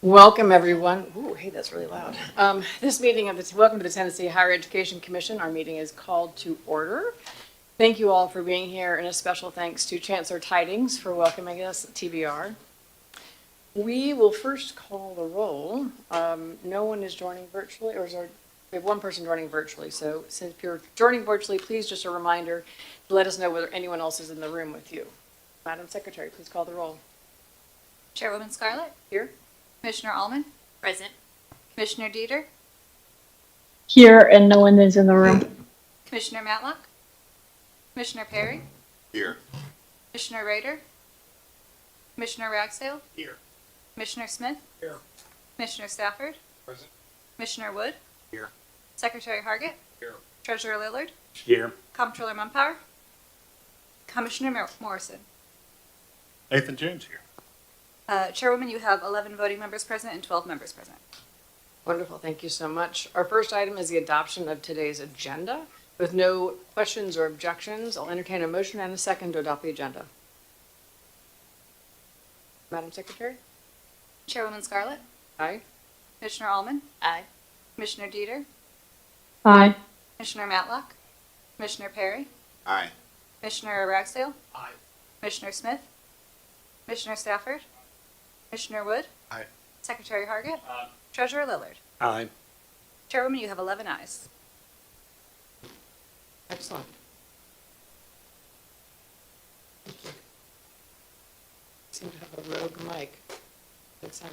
Welcome, everyone. Ooh, hey, that's really loud. Welcome to the Tennessee Higher Education Commission. Our meeting is called to order. Thank you all for being here, and a special thanks to Chancellor Tidings for welcoming us at TBR. We will first call the roll. No one is joining virtually, we have one person joining virtually. So since you're joining virtually, please just a reminder to let us know whether anyone else is in the room with you. Madam Secretary, please call the roll. Chairwoman Scarlett. Here. Commissioner Allman. Present. Commissioner Dieter. Here, and no one is in the room. Commissioner Matlock. Commissioner Perry. Here. Commissioner Rader. Commissioner Ragsdale. Here. Commissioner Smith. Here. Commissioner Stafford. Present. Commissioner Wood. Here. Secretary Hargett. Here. Treasurer Lillard. Here. Comptroller Mumpauer. Commissioner Morrison. Nathan Jones here. Chairwoman, you have 11 voting members present and 12 members present. Wonderful, thank you so much. Our first item is the adoption of today's agenda. With no questions or objections, I'll entertain a motion and a second to adopt the agenda. Madam Secretary? Chairwoman Scarlett. Aye. Commissioner Allman. Aye. Commissioner Dieter. Aye. Commissioner Matlock. Commissioner Perry. Aye. Commissioner Ragsdale. Aye. Commissioner Smith. Commissioner Stafford. Commissioner Wood. Aye. Secretary Hargett. Aye. Treasurer Lillard. Aye. Chairwoman, you have 11 ayes. Excellent. Thank you. Seem to have a rogue mic. Good sign.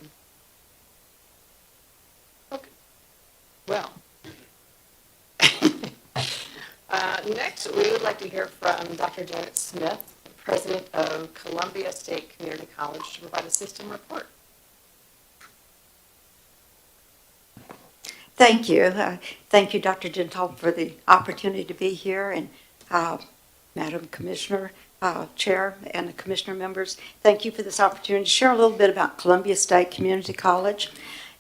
Okay. Well. Next, we would like to hear from Dr. Janet Smith, President of Columbia State Community College, to provide a system report. Thank you. Thank you, Dr. Gentile, for the opportunity to be here, and Madam Commissioner, Chair, and the Commissioner members. Thank you for this opportunity to share a little bit about Columbia State Community College.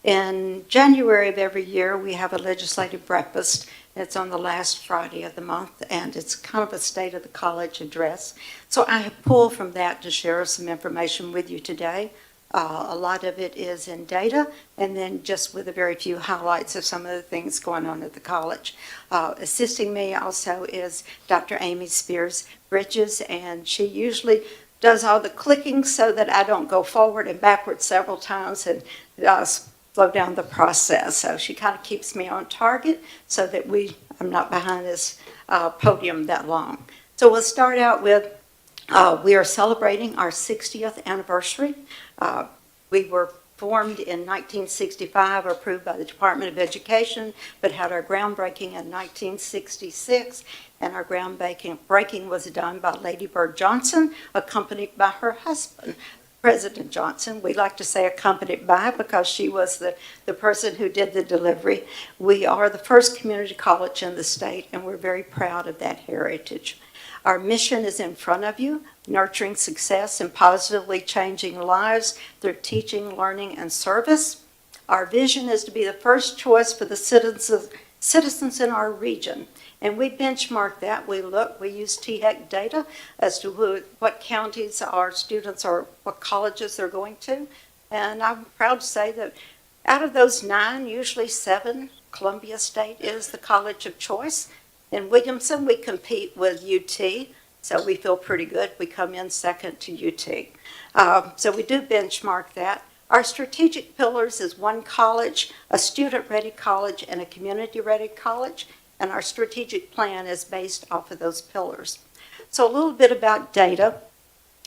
In January of every year, we have a legislative breakfast. It's on the last Friday of the month, and it's kind of a state of the college address. So I have pulled from that to share some information with you today. A lot of it is in data, and then just with a very few highlights of some of the things going on at the college. Assisting me also is Dr. Amy Spears Bridges, and she usually does all the clicking so that I don't go forward and backward several times and slow down the process. So she kind of keeps me on target so that I'm not behind this podium that long. So we'll start out with, we are celebrating our 60th anniversary. We were formed in 1965, approved by the Department of Education, but had our groundbreaking in 1966, and our groundbreaking was done by Lady Bird Johnson, accompanied by her husband, President Johnson. We like to say accompanied by because she was the person who did the delivery. We are the first community college in the state, and we're very proud of that heritage. Our mission is in front of you, nurturing success and positively changing lives through teaching, learning, and service. Our vision is to be the first choice for the citizens in our region. And we benchmark that. We use THEC data as to what counties our students or what colleges they're going to. And I'm proud to say that out of those 9, usually 7, Columbia State is the college of choice. In Williamson, we compete with UT, so we feel pretty good. We come in second to UT. So we do benchmark that. Our strategic pillars is one college, a student-ready college, and a community-ready college, and our strategic plan is based off of those pillars. So a little bit about data.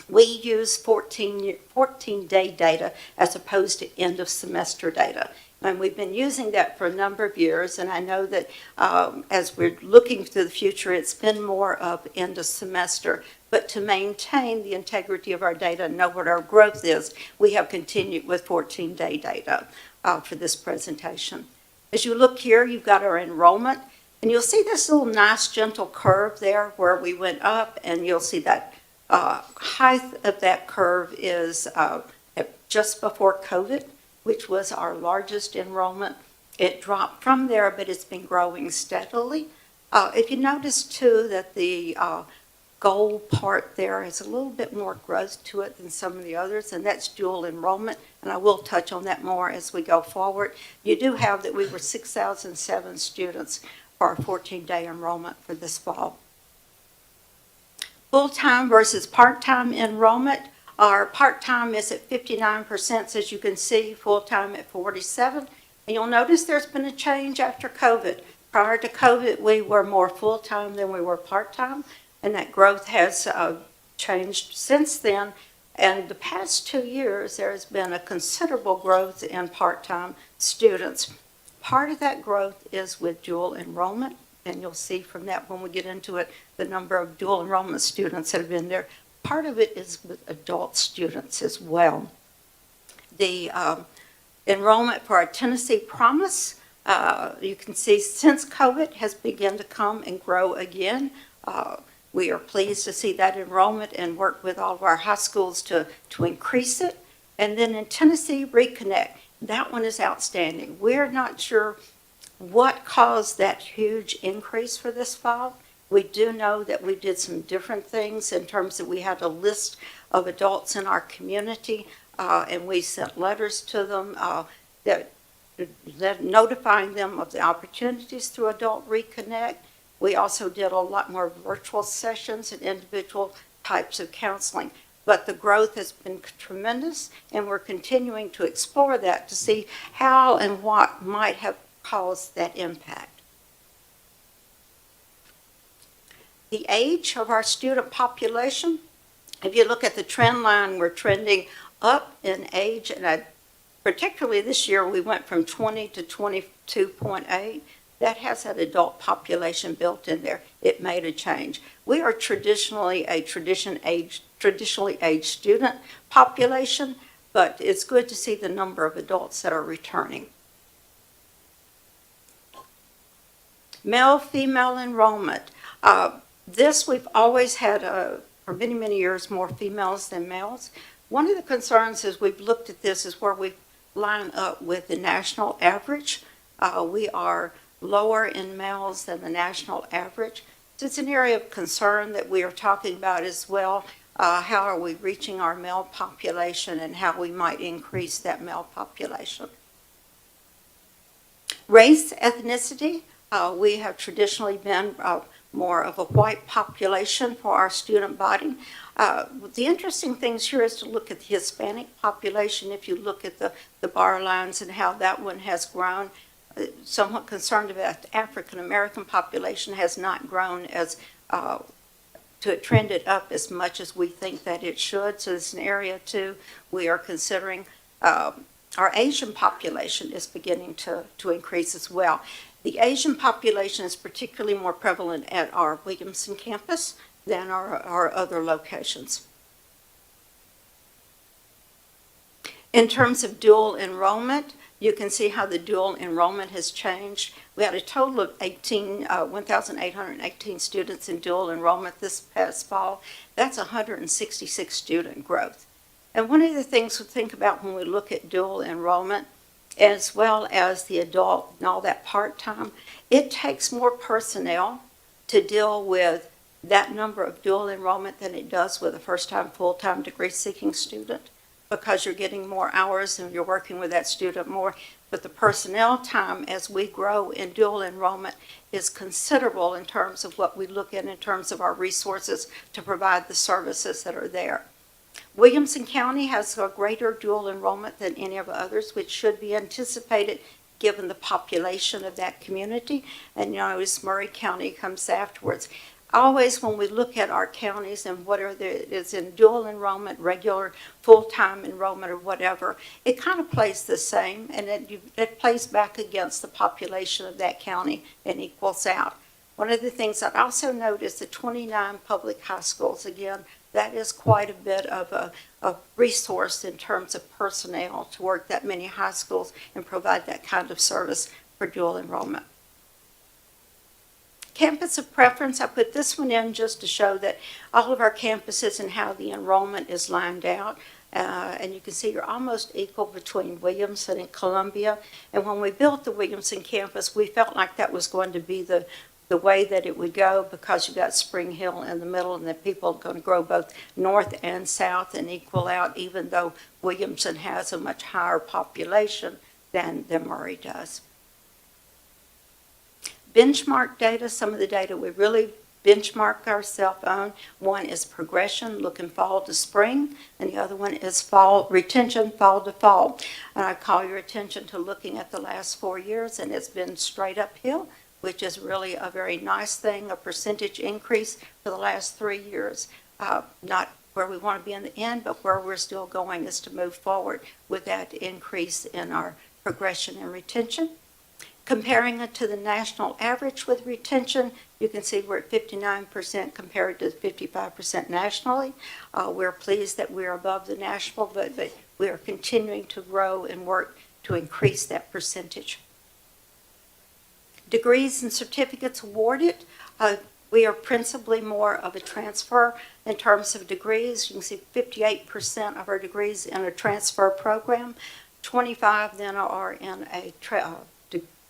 We use 14-day data as opposed to end-of-semester data. And we've been using that for a number of years, and I know that as we're looking to the future, it's been more of end of semester. But to maintain the integrity of our data and know what our growth is, we have continued with 14-day data for this presentation. As you look here, you've got our enrollment, and you'll see this little nice gentle curve there where we went up, and you'll see that height of that curve is just before COVID, which was our largest enrollment. It dropped from there, but it's been growing steadily. If you notice, too, that the gold part there has a little bit more growth to it than some of the others, and that's dual enrollment, and I will touch on that more as we go forward. You do have that we were 6,007 students for our 14-day enrollment for this fall. Full-time versus part-time enrollment. Our part-time is at 59%, as you can see, full-time at 47%. And you'll notice there's been a change after COVID. Prior to COVID, we were more full-time than we were part-time, and that growth has changed since then. And the past 2 years, there has been a considerable growth in part-time students. Part of that growth is with dual enrollment, and you'll see from that when we get into it, the number of dual enrollment students that have been there. Part of it is with adult students as well. The enrollment for our Tennessee Promise, you can see since COVID has begun to come and grow again. We are pleased to see that enrollment and work with all of our high schools to increase it. And then in Tennessee Reconnect, that one is outstanding. We're not sure what caused that huge increase for this fall. We do know that we did some different things in terms of we had a list of adults in our community, and we sent letters to them notifying them of the opportunities through Adult Reconnect. We also did a lot more virtual sessions and individual types of counseling. But the growth has been tremendous, and we're continuing to explore that to see how and what might have caused that impact. The age of our student population, if you look at the trend line, we're trending up in age, and particularly this year we went from 20 to 22.8. That has that adult population built in there. It made a change. We are traditionally a traditionally aged student population, but it's good to see the number of adults that are returning. Male-female enrollment. This we've always had, for many, many years, more females than males. One of the concerns as we've looked at this is where we line up with the national average. We are lower in males than the national average. So it's an area of concern that we are talking about as well. How are we reaching our male population and how we might increase that male population. Race, ethnicity, we have traditionally been more of a white population for our student body. The interesting things here is to look at the Hispanic population. If you look at the bar lines and how that one has grown, somewhat concerned about the African American population has not grown as to trend it up as much as we think that it should. So it's an area too we are considering. Our Asian population is beginning to increase as well. The Asian population is particularly more prevalent at our Williamson campus than our other locations. In terms of dual enrollment, you can see how the dual enrollment has changed. We had a total of 1,818 students in dual enrollment this past fall. That's 166 student growth. And one of the things to think about when we look at dual enrollment, as well as the adult and all that part-time, it takes more personnel to deal with that number of dual enrollment than it does with a first-time full-time degree-seeking student, because you're getting more hours and you're working with that student more. But the personnel time as we grow in dual enrollment is considerable in terms of what we look at in terms of our resources to provide the services that are there. Williamson County has a greater dual enrollment than any of the others, which should be anticipated given the population of that community. And you notice Murray County comes afterwards. Always when we look at our counties and whatever is in dual enrollment, regular full-time enrollment or whatever, it kind of plays the same, and it plays back against the population of that county and equals out. One of the things I also noticed, the 29 public high schools, again, that is quite a bit of a resource in terms of personnel to work that many high schools and provide that kind of service for dual enrollment. Campus of preference, I put this one in just to show that all of our campuses and how the enrollment is lined out. And you can see you're almost equal between Williamson and Columbia. And when we built the Williamson campus, we felt like that was going to be the the way that it would go, because you've got Spring Hill in the middle, and the people are going to grow both north and south and equal out, even though Williamson has a much higher population than Murray does. Benchmark data, some of the data we really benchmark ourselves on. One is progression, looking fall to spring, and the other one is fall retention, fall to fall. And I call your attention to looking at the last 4 years, and it's been straight uphill, which is really a very nice thing, a percentage increase for the last 3 years. Not where we want to be in the end, but where we're still going is to move forward with that increase in our progression and retention. Comparing it to the national average with retention, you can see we're at 59% compared to 55% nationally. We're pleased that we're above the national, but we are continuing to grow and work to increase that percentage. Degrees and certificates awarded, we are principally more of a transfer in terms of degrees. You can see 58% of our degrees in a transfer program. 25 then are in a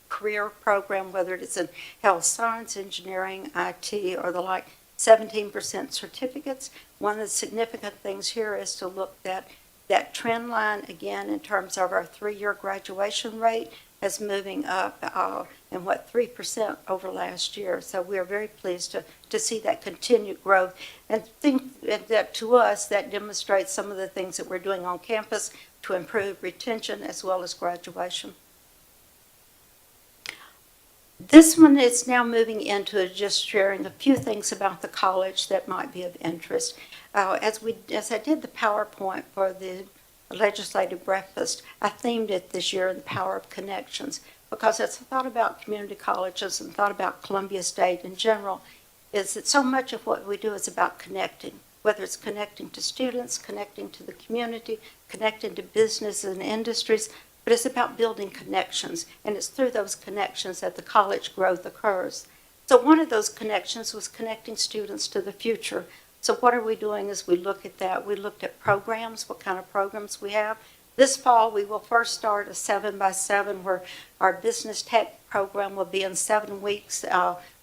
career program, whether it's in health science, engineering, IT, or the like. 17% certificates. One of the significant things here is to look at that trend line again in terms of our 3-year graduation rate as moving up and 3% over last year. So we are very pleased to see that continued growth, and think that to us that demonstrates some of the things that we're doing on campus to improve retention as well as graduation. This one is now moving into just sharing a few things about the college that might be of interest. As I did the PowerPoint for the legislative breakfast, I themed it this year in the power of connections, because as I thought about community colleges and thought about Columbia State in general, is that so much of what we do is about connecting, whether it's connecting to students, connecting to the community, connecting to business and industries, but it's about building connections, and it's through those connections that the college growth occurs. So one of those connections was connecting students to the future. So what are we doing as we look at that? We looked at programs, what kind of programs we have. This fall, we will first start a 7x7 where our business tech program will be in 7 weeks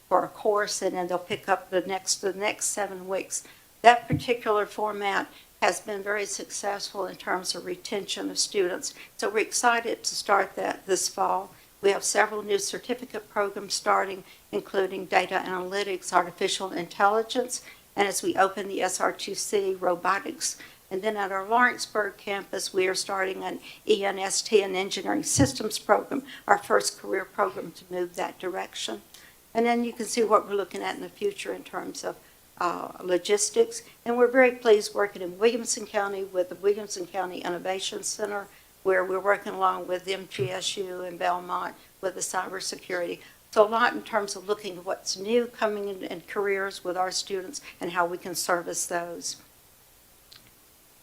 for a course, and then they'll pick up the next 7 weeks. That particular format has been very successful in terms of retention of students. So we're excited to start that this fall. We have several new certificate programs starting, including data analytics, artificial intelligence, and as we open the SR2C, robotics. And then at our Lawrenceburg campus, we are starting an ENST, an engineering systems program, our first career program to move that direction. And then you can see what we're looking at in the future in terms of logistics, and we're very pleased working in Williamson County with the Williamson County Innovation Center, where we're working along with MTSU and Belmont with the cybersecurity. So a lot in terms of looking at what's new coming in careers with our students and how we can service those.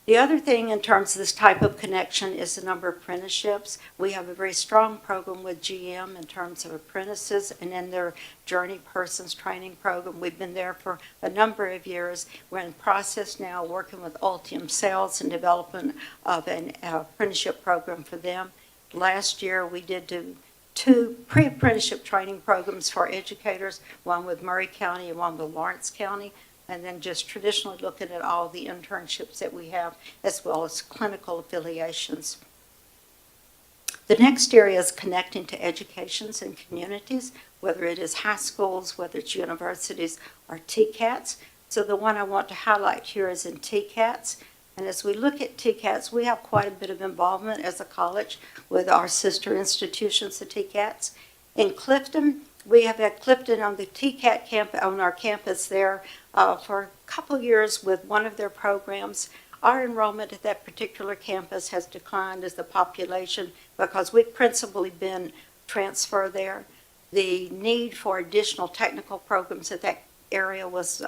The other thing in terms of this type of connection is the number of apprenticeships. We have a very strong program with GM in terms of apprentices and in their Journey Persons training program. We've been there for a number of years. We're in the process now working with Ultium Sales and development of an apprenticeship program for them. Last year we did do 2 pre-apprenticeship training programs for educators, one with Murray County and one with Lawrence County. And then just traditionally looking at all the internships that we have, as well as clinical affiliations. The next area is connecting to educations and communities, whether it is high schools, whether it's universities, or TCATs. So the one I want to highlight here is in TCATs. And as we look at TCATs, we have quite a bit of involvement as a college with our sister institutions, the TCATs. In Clifton, we have had Clifton on the TCAT camp on our campus there for a couple years with one of their programs. Our enrollment at that particular campus has declined as the population, because we've principally been transfer there. The need for additional technical programs at that area was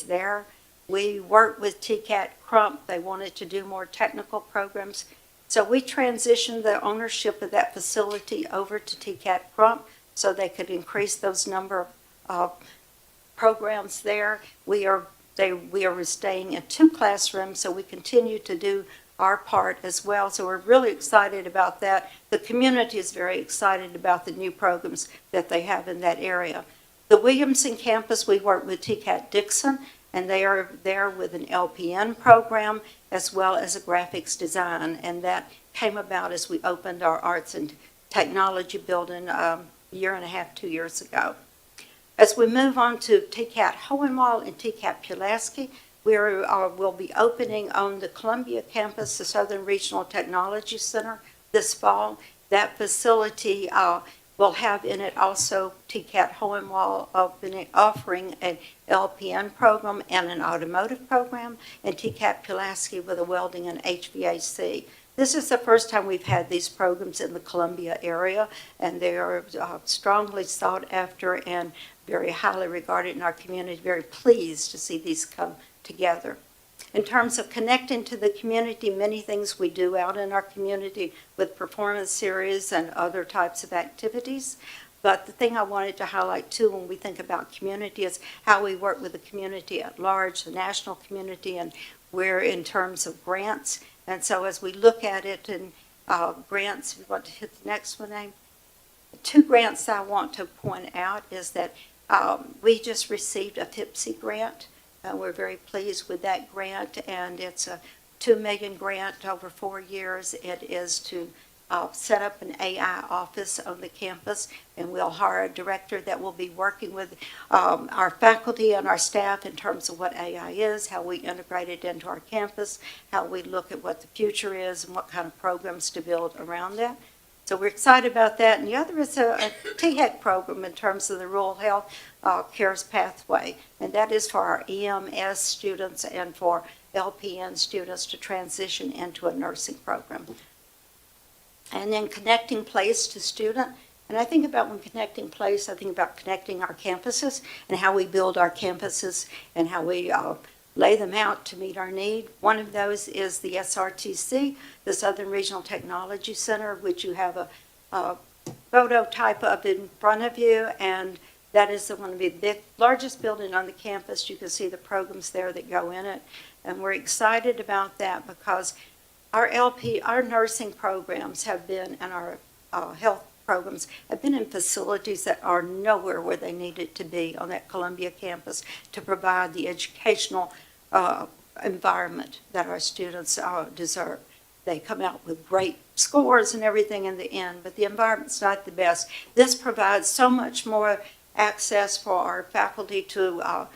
there. We worked with TCAT Crump. They wanted to do more technical programs. So we transitioned the ownership of that facility over to TCAT Crump so they could increase those number of programs there. We are staying in 2 classrooms, so we continue to do our part as well. So we're really excited about that. The community is very excited about the new programs that they have in that area. The Williamson campus, we work with TCAT Dixon, and they are there with an LPN program as well as a graphics design. And that came about as we opened our arts and technology building a year and a half, 2 years ago. As we move on to TCAT Hohenwald and TCAT Pulaski, we'll be opening on the Columbia campus, the Southern Regional Technology Center this fall. That facility will have in it also TCAT Hohenwald offering an LPN program and an automotive program, and TCAT Pulaski with a welding and HVAC. This is the first time we've had these programs in the Columbia area, and they are strongly sought after and very highly regarded in our community. Very pleased to see these come together. In terms of connecting to the community, many things we do out in our community with performance series and other types of activities. But the thing I wanted to highlight too when we think about community is how we work with the community at large, the national community, and where in terms of grants. And so as we look at it in grants, we want to hit the next one, name. Two grants I want to point out is that we just received a THEC grant. We're very pleased with that grant, and it's a $2 million grant over 4 years. It is to set up an AI office on the campus, and we'll hire a director that will be working with our faculty and our staff in terms of what AI is, how we integrate it into our campus, how we look at what the future is, and what kind of programs to build around that. So we're excited about that. And the other is a THEC program in terms of the Rural Health Cares Pathway. And that is for our EMS students and for LPN students to transition into a nursing program. And then connecting place to student. And I think about when connecting place, I think about connecting our campuses and how we build our campuses and how we lay them out to meet our need. One of those is the SRTC, the Southern Regional Technology Center, which you have a photo type of in front of you, and that is one of the largest building on the campus. You can see the programs there that go in it, and we're excited about that because our nursing programs have been, and our health programs have been in facilities that are nowhere where they needed to be on that Columbia campus to provide the educational environment that our students deserve. They come out with great scores and everything in the end, but the environment's not the best. This provides so much more access for our faculty to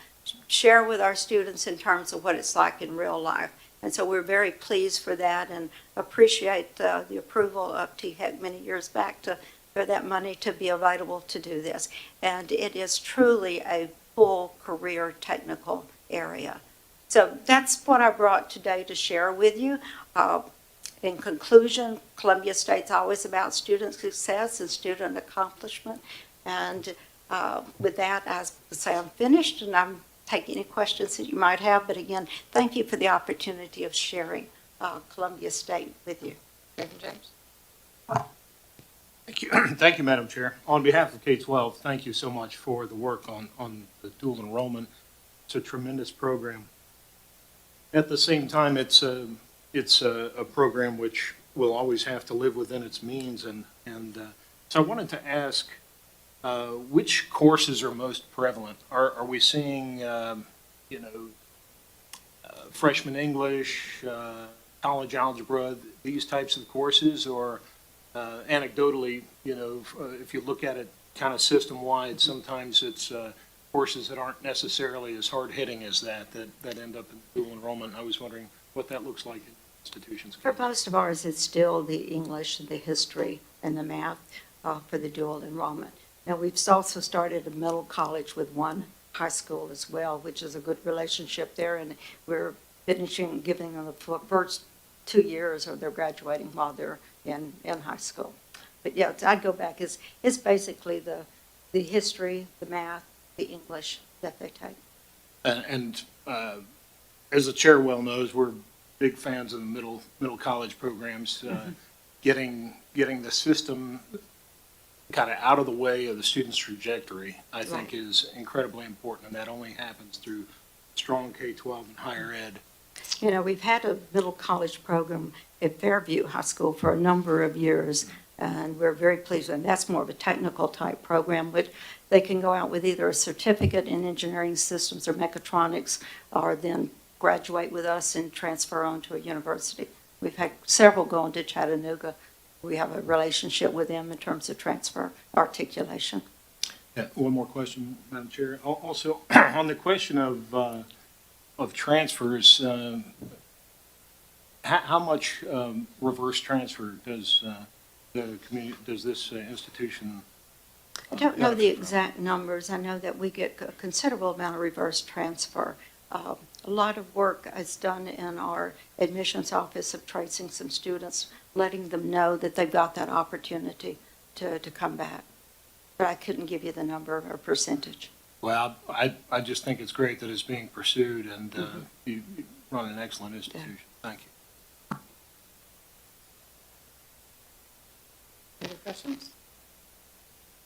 share with our students in terms of what it's like in real life. And so we're very pleased for that and appreciate the approval of THEC many years back for that money to be available to do this. And it is truly a full career technical area. So that's what I brought today to share with you. In conclusion, Columbia State's always about student success and student accomplishment. And with that, I say I'm finished, and I'm taking any questions that you might have. But again, thank you for the opportunity of sharing Columbia State with you. Reverend James. Thank you. Thank you, Madam Chair. On behalf of K-12, thank you so much for the work on the dual enrollment. It's a tremendous program. At the same time, it's a program which will always have to live within its means. And so I wanted to ask, which courses are most prevalent? Are we seeing, freshman English, college algebra, these types of courses, or anecdotally, if you look at it kind of system-wide, sometimes it's courses that aren't necessarily as hard-hitting as that end up in dual enrollment. I was wondering what that looks like in institutions. For most of ours, it's still the English, the history, and the math for the dual enrollment. Now, we've also started a middle college with one high school as well, which is a good relationship there, and we're giving them the first 2 years of their graduating while they're in high school. But yeah, I'd go back. It's basically the history, the math, the English that they take. And as the chair well knows, we're big fans of the middle college programs. Getting the system kind of out of the way of the student's trajectory, I think, is incredibly important, and that only happens through strong K-12 and higher ed. We've had a middle college program at Fairview High School for a number of years, and we're very pleased. And that's more of a technical type program, which they can go out with either a certificate in engineering systems or mechatronics, or then graduate with us and transfer on to a university. We've had several going to Chattanooga. We have a relationship with them in terms of transfer articulation. Yeah, one more question, Madam Chair. Also, on the question of transfers, how much reverse transfer does does this institution? I don't know the exact numbers. I know that we get a considerable amount of reverse transfer. A lot of work is done in our admissions office of tracing some students, letting them know that they've got that opportunity to come back. But I couldn't give you the number or percentage. Well, I just think it's great that it's being pursued, and you run an excellent institution. Thank you. Any questions?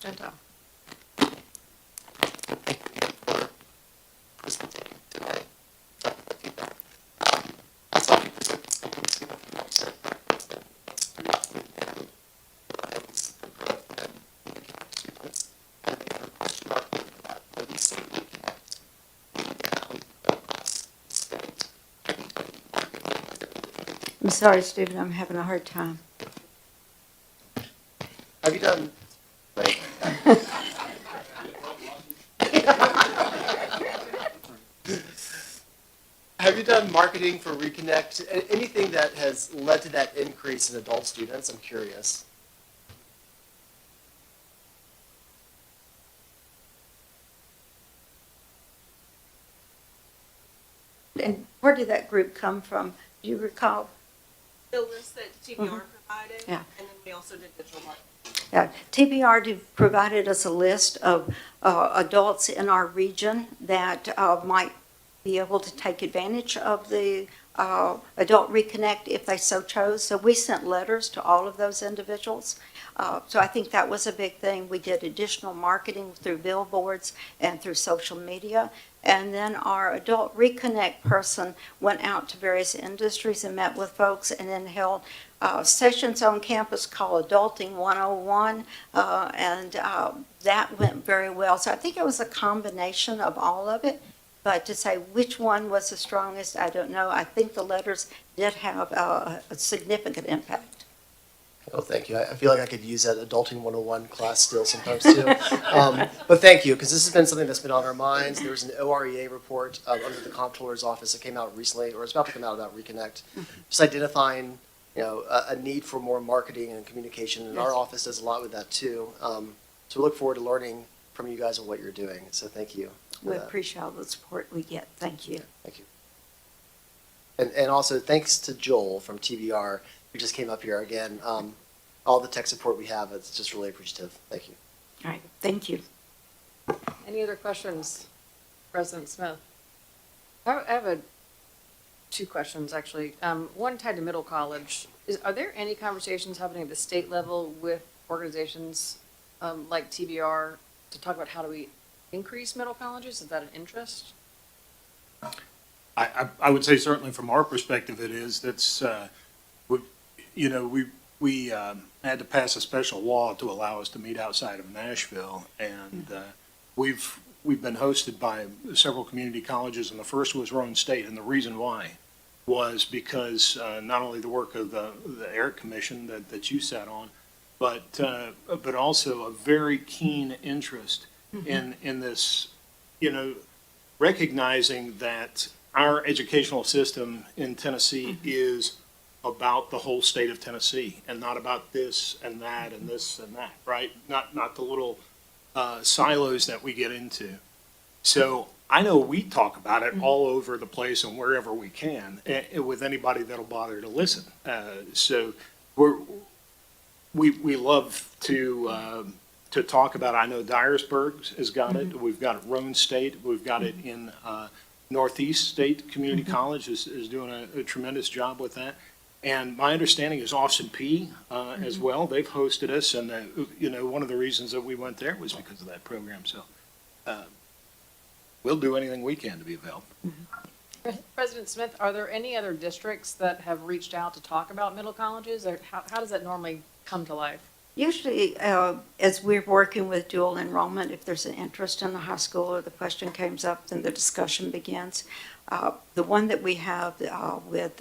Chantal? I'm sorry, Stephen, I'm having a hard time. Have you done, like, have you done marketing for Reconnect? Anything that has led to that increase in adult students? I'm curious. And where did that group come from? Do you recall? The list that TBR provided, Yeah. and then we also did digital marketing. Yeah, TBR provided us a list of adults in our region that might be able to take advantage of the Adult Reconnect if they so chose. So we sent letters to all of those individuals. So I think that was a big thing. We did additional marketing through billboards and through social media. And then our Adult Reconnect person went out to various industries and met with folks, and then held sessions on campus called Adulting 101, and that went very well. So I think it was a combination of all of it, but to say which one was the strongest, I don't know. I think the letters did have a significant impact. Oh, thank you. I feel like I could use that Adulting 101 class still sometimes too. But thank you, because this has been something that's been on our minds. There was an OREA report under the Comptroller's office that came out recently, or it's about to come out about Reconnect, just identifying, you know, a need for more marketing and communication. And our office does a lot with that too. So we look forward to learning from you guys on what you're doing. So thank you. for We that. appreciate all the support we get. Thank you. Thank you. And also thanks to Joel from TBR, who just came up here again. All the tech support we have, it's just really appreciative. Thank you. All right, thank you. Any other questions? President Smith? I have two questions, actually. One tied to middle college. Are there any conversations happening at the state level with organizations like TBR to talk about how do we increase middle colleges? Is that an interest? I would say certainly from our perspective it is. That's, we had to pass a special law to allow us to meet outside of Nashville, and we've been hosted by several community colleges, and the first was Roane State, and the reason why was because not only the work of the ERIC Commission that you sat on, but also a very keen interest in this, recognizing that our educational system in Tennessee is about the whole state of Tennessee and not about this and that and this and that, right? Not the little silos that we get into. So I know we talk about it all over the place and wherever we can with anybody that'll bother to listen. So we love to talk about it. I know Dyersburg has got it. We've got it Roane State. We've got it in Northeast State Community College is doing a tremendous job with that. And my understanding is Austin P as well. They've hosted us, and one of the reasons that we went there was because of that program. So we'll do anything we can to be available. President Smith, are there any other districts that have reached out to talk about middle colleges, or how does that normally come to life? Usually, as we're working with dual enrollment, if there's an interest in the high school or the question comes up, then the discussion begins. The one that we have with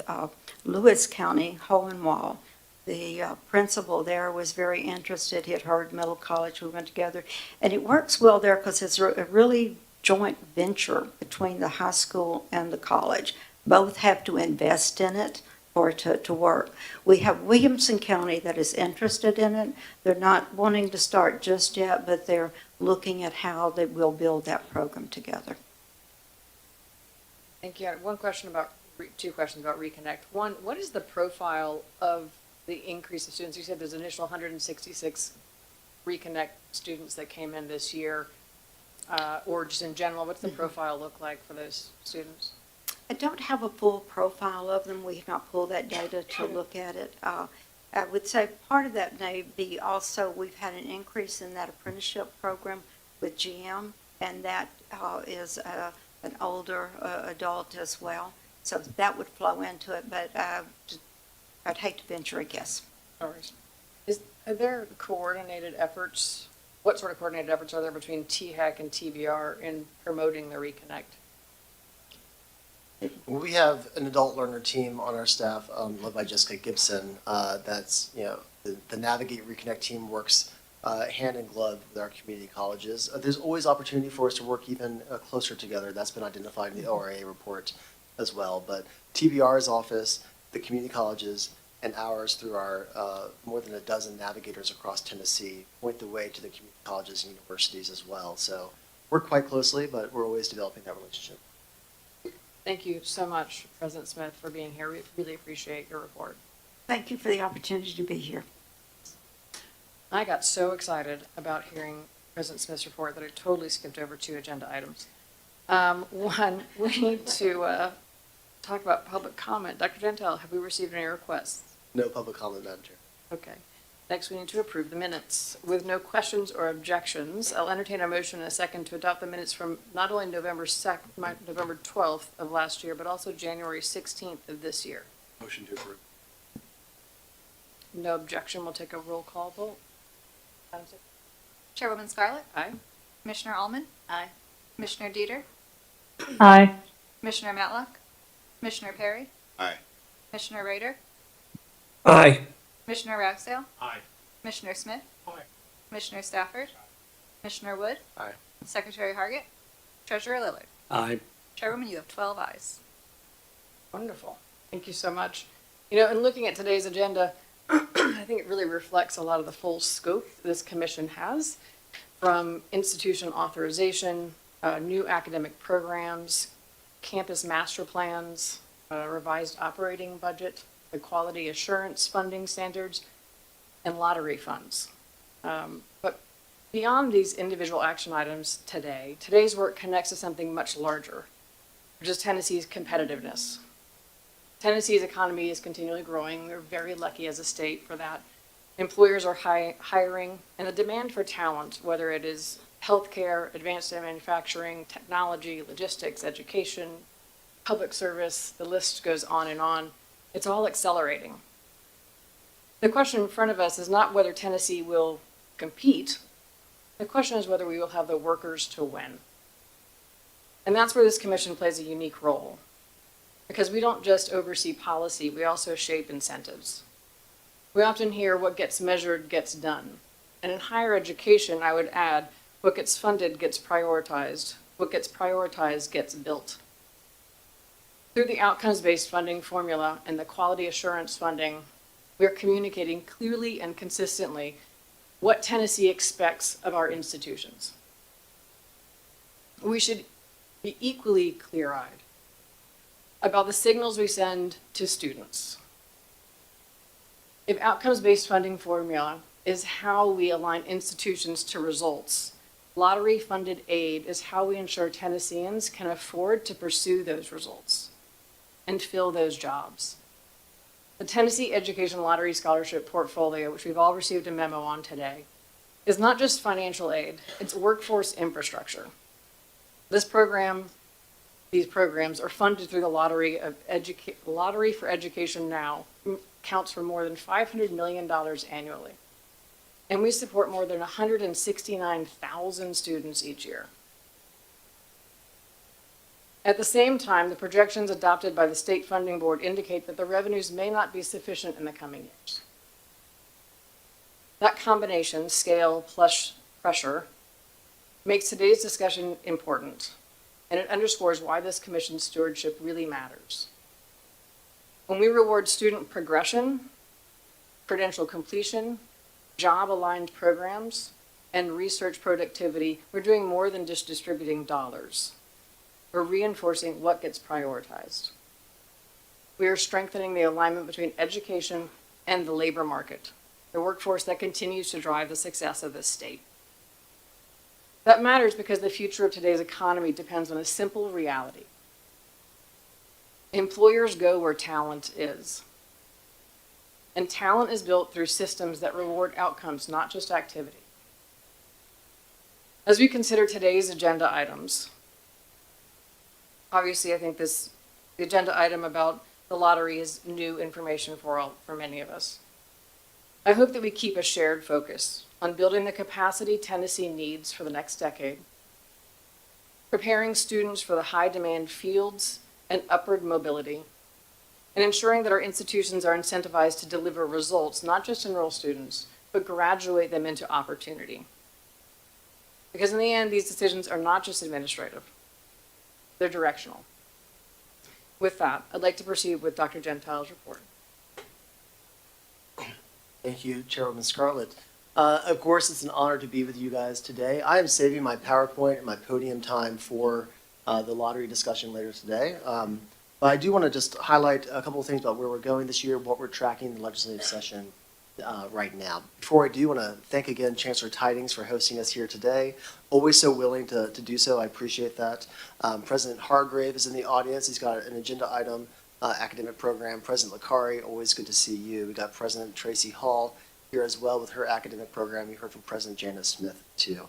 Lewis County, Hole-in-Wall, the principal there was very interested. He had heard Middle College, we went together. And it works well there because it's a really joint venture between the high school and the college. Both have to invest in it for it to work. We have Williamson County that is interested in it. They're not wanting to start just yet, but they're looking at how they will build that program together. Thank you. One question about, two questions about Reconnect. One, what is the profile of the increase of students? You said there's an initial 166 Reconnect students that came in this year, or just in general, what's the profile look like for those students? I don't have a full profile of them. We have not pulled that data to look at it. I would say part of that may be also we've had an increase in that apprenticeship program with GM, and that is an older adult as well. So that would flow into it, but I'd hate to venture a guess. Are there coordinated efforts? What sort of coordinated efforts are there between THEC and TBR in promoting the Reconnect? We have an adult learner team on our staff, led by Jessica Gibson. That's, the Navigate Reconnect team works hand in glove with our community colleges. There's always opportunity for us to work even closer together. That's been identified in the ORA report as well. But TBR's office, the community colleges, and ours through our more than a dozen navigators across Tennessee point the way to the community colleges and universities as well. So work quite closely, but we're always developing that relationship. Thank you so much, President Smith, for being here. We really appreciate your report. Thank you for the opportunity to be here. I got so excited about hearing President Smith's report that I totally skipped over 2 agenda items. One, we need to talk about public comment. Dr. Gentile, have we received any requests? No public comment, Madam Chair. Okay. Next, we need to approve the minutes. With no questions or objections, I'll entertain a motion and a second to adopt the minutes from not only November 12th of last year, but also January 16th of this year. Motion to approve. No objection, we'll take a roll call vote. Madam Secretary? Chairwoman Scarlett, Aye. Commissioner Allman, Aye. Commissioner Dieter, Aye. Commissioner Matlock, Commissioner Perry, Aye. Commissioner Rader, Aye. Commissioner Ragsdale, Aye. Commissioner Smith, Aye. Commissioner Stafford, Commissioner Wood, Aye. Secretary Hargett, Treasurer Lillard. Aye. Chairwoman, you have 12 ayes. Wonderful. Thank you so much. In looking at today's agenda, I think it really reflects a lot of the full scope this commission has, from institution authorization, new academic programs, campus master plans, revised operating budget, the quality assurance funding standards, and lottery funds. But beyond these individual action items today, today's work connects to something much larger, which is Tennessee's competitiveness. Tennessee's economy is continually growing. We're very lucky as a state for that. Employers are hiring, and the demand for talent, whether it is healthcare, advanced manufacturing, technology, logistics, education, public service, the list goes on and on. It's all accelerating. The question in front of us is not whether Tennessee will compete. The question is whether we will have the workers to win. And that's where this commission plays a unique role. Because we don't just oversee policy, we also shape incentives. We often hear what gets measured gets done. And in higher education, I would add, what gets funded gets prioritized. What gets prioritized gets built. Through the outcomes-based funding formula and the quality assurance funding, we are communicating clearly and consistently what Tennessee expects of our institutions. We should be equally clear-eyed about the signals we send to students. If outcomes-based funding formula is how we align institutions to results, lottery-funded aid is how we ensure Tennesseans can afford to pursue those results and fill those jobs. The Tennessee Education Lottery Scholarship Portfolio, which we've all received a memo on today, is not just financial aid, it's workforce infrastructure. These programs are funded through the Lottery for Education Now, counts for more than $500 million annually. And we support more than 169,000 students each year. At the same time, the projections adopted by the State Funding Board indicate that the revenues may not be sufficient in the coming years. That combination, scale plus pressure, makes today's discussion important, and it underscores why this commission's stewardship really matters. When we reward student progression, credential completion, job-aligned programs, and research productivity, we're doing more than just distributing dollars. We're reinforcing what gets prioritized. We are strengthening the alignment between education and the labor market, the workforce that continues to drive the success of this state. That matters because the future of today's economy depends on a simple reality. Employers go where talent is. And talent is built through systems that reward outcomes, not just activity. As we consider today's agenda items, obviously I think the agenda item about the lottery is new information for many of us. I hope that we keep a shared focus on building the capacity Tennessee needs for the next decade, preparing students for the high-demand fields and upward mobility, and ensuring that our institutions are incentivized to deliver results, not just enroll students, but graduate them into opportunity. Because in the end, these decisions are not just administrative, they're directional. With that, I'd like to proceed with Dr. Gentile's report. Thank you, Chairwoman Scarlett. Of course, it's an honor to be with you guys today. I am saving my PowerPoint and my podium time for the lottery discussion later today. But I do want to just highlight a couple of things about where we're going this year, what we're tracking in the legislative session right now. Before I do, I want to thank again Chancellor Tidings for hosting us here today. Always so willing to do so. I appreciate that. President Hargrave is in the audience. He's got an agenda item, academic program. President Licari, always good to see you. We got President Tracy Hall here as well with her academic program. You heard from President Janice Smith too.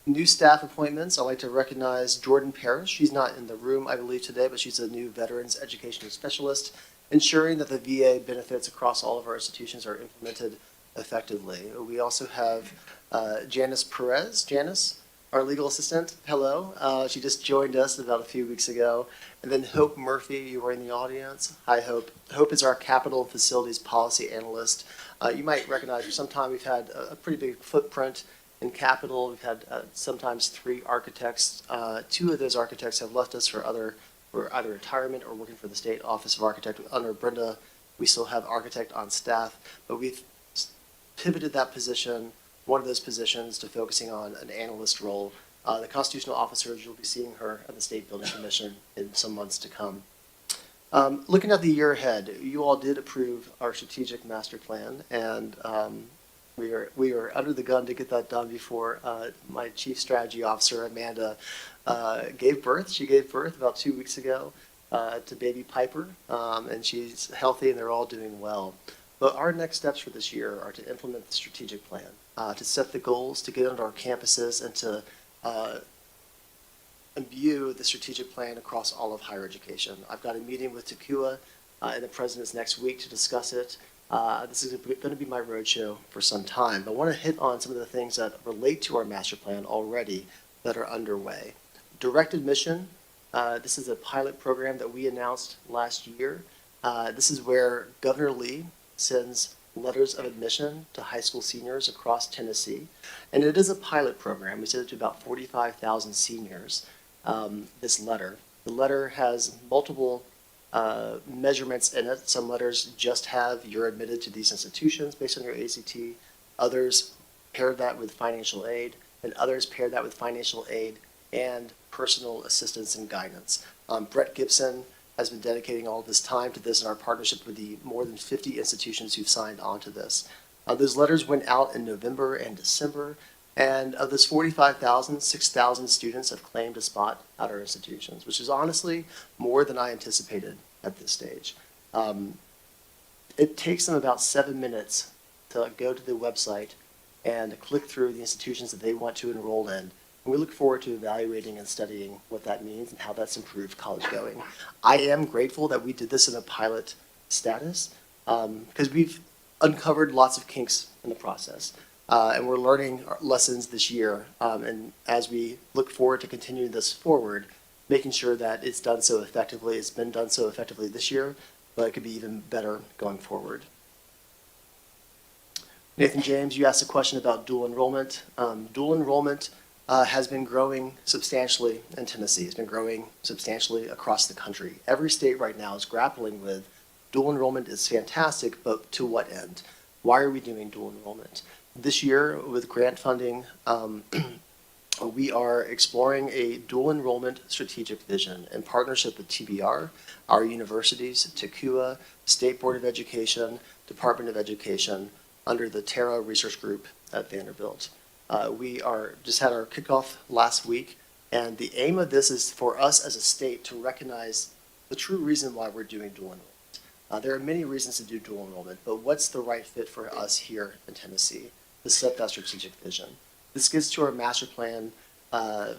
New staff appointments. I'd like to recognize Jordan Parrish. She's not in the room, I believe, today, but she's a new Veterans Education Specialist, ensuring that the VA benefits across all of our institutions are implemented effectively. We also have Janice Perez. Janice, our legal assistant, hello. She just joined us about a few weeks ago. And then Hope Murphy, you are in the audience. Hi, Hope. Hope is our Capital and Facilities Policy Analyst. You might recognize for some time we've had a pretty big footprint in Capital. We've had sometimes 3 architects. 2 of those architects have left us for either retirement or working for the State Office of Architect. Under Brenda, we still have architect on staff, but we've pivoted that position, one of those positions, to focusing on an analyst role. The constitutional officers, you'll be seeing her at the State Building Commission in some months to come. Looking at the year ahead, you all did approve our strategic master plan, and we are under the gun to get that done before my chief strategy officer, Amanda, gave birth. She gave birth about 2 weeks ago to baby Piper, and she's healthy and they're all doing well. But our next steps for this year are to implement the strategic plan, to set the goals, to get onto our campuses, and to imbue the strategic plan across all of higher education. I've got a meeting with THEC and the presidents next week to discuss it. This is going to be my roadshow for some time. But I want to hit on some of the things that relate to our master plan already that are underway. Direct admission. This is a pilot program that we announced last year. This is where Governor Lee sends letters of admission to high school seniors across Tennessee. And it is a pilot program. We sent it to about 45,000 seniors, this letter. The letter has multiple measurements in it. Some letters just have you're admitted to these institutions based on your ACT. Others pair that with financial aid, and others pair that with financial aid and personal assistance and guidance. Brett Gibson has been dedicating all this time to this in our partnership with the more than 50 institutions who've signed on to this. Those letters went out in November and December, and of this 45,000, 6,000 students have claimed a spot at our institutions, which is honestly more than I anticipated at this stage. It takes them about 7 minutes to go to the website and click through the institutions that they want to enroll in. And we look forward to evaluating and studying what that means and how that's improved college going. I am grateful that we did this in a pilot status because we've uncovered lots of kinks in the process. And we're learning our lessons this year. And as we look forward to continuing this forward, making sure that it's done so effectively, it's been done so effectively this year, but it could be even better going forward. Nathan James, you asked a question about dual enrollment. Dual enrollment has been growing substantially in Tennessee. It's been growing substantially across the country. Every state right now is grappling with dual enrollment is fantastic, but to what end? Why are we doing dual enrollment? This year, with grant funding, we are exploring a dual enrollment strategic vision in partnership with TBR, our universities, TECUA, State Board of Education, Department of Education, under the Terra Research Group at Vanderbilt. We just had our kickoff last week, and the aim of this is for us as a state to recognize the true reason why we're doing dual enrollment. There are many reasons to do dual enrollment, but what's the right fit for us here in Tennessee to set that strategic vision? This gets to our master plan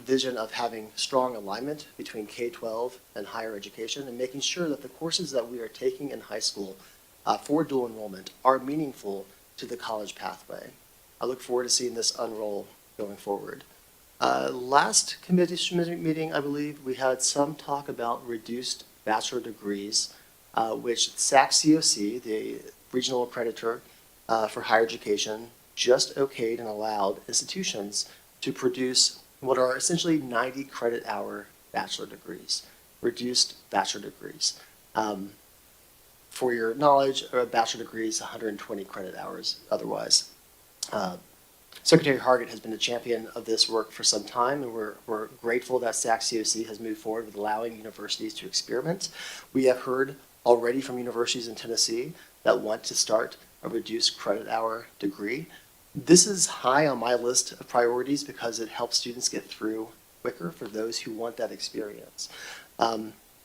vision of having strong alignment between K-12 and higher education and making sure that the courses that we are taking in high school for dual enrollment are meaningful to the college pathway. I look forward to seeing this unroll going forward. Last committee meeting, I believe, we had some talk about reduced bachelor degrees, which THEC, the regional accreditor for higher education, just okayed and allowed institutions to produce what are essentially 90 credit hour bachelor degrees, reduced bachelor degrees. For your knowledge, a bachelor degree is 120 credit hours otherwise. Secretary Hargett has been a champion of this work for some time, and we're grateful that THEC has moved forward with allowing universities to experiment. We have heard already from universities in Tennessee that want to start a reduced credit hour degree. This is high on my list of priorities because it helps students get through quicker for those who want that experience.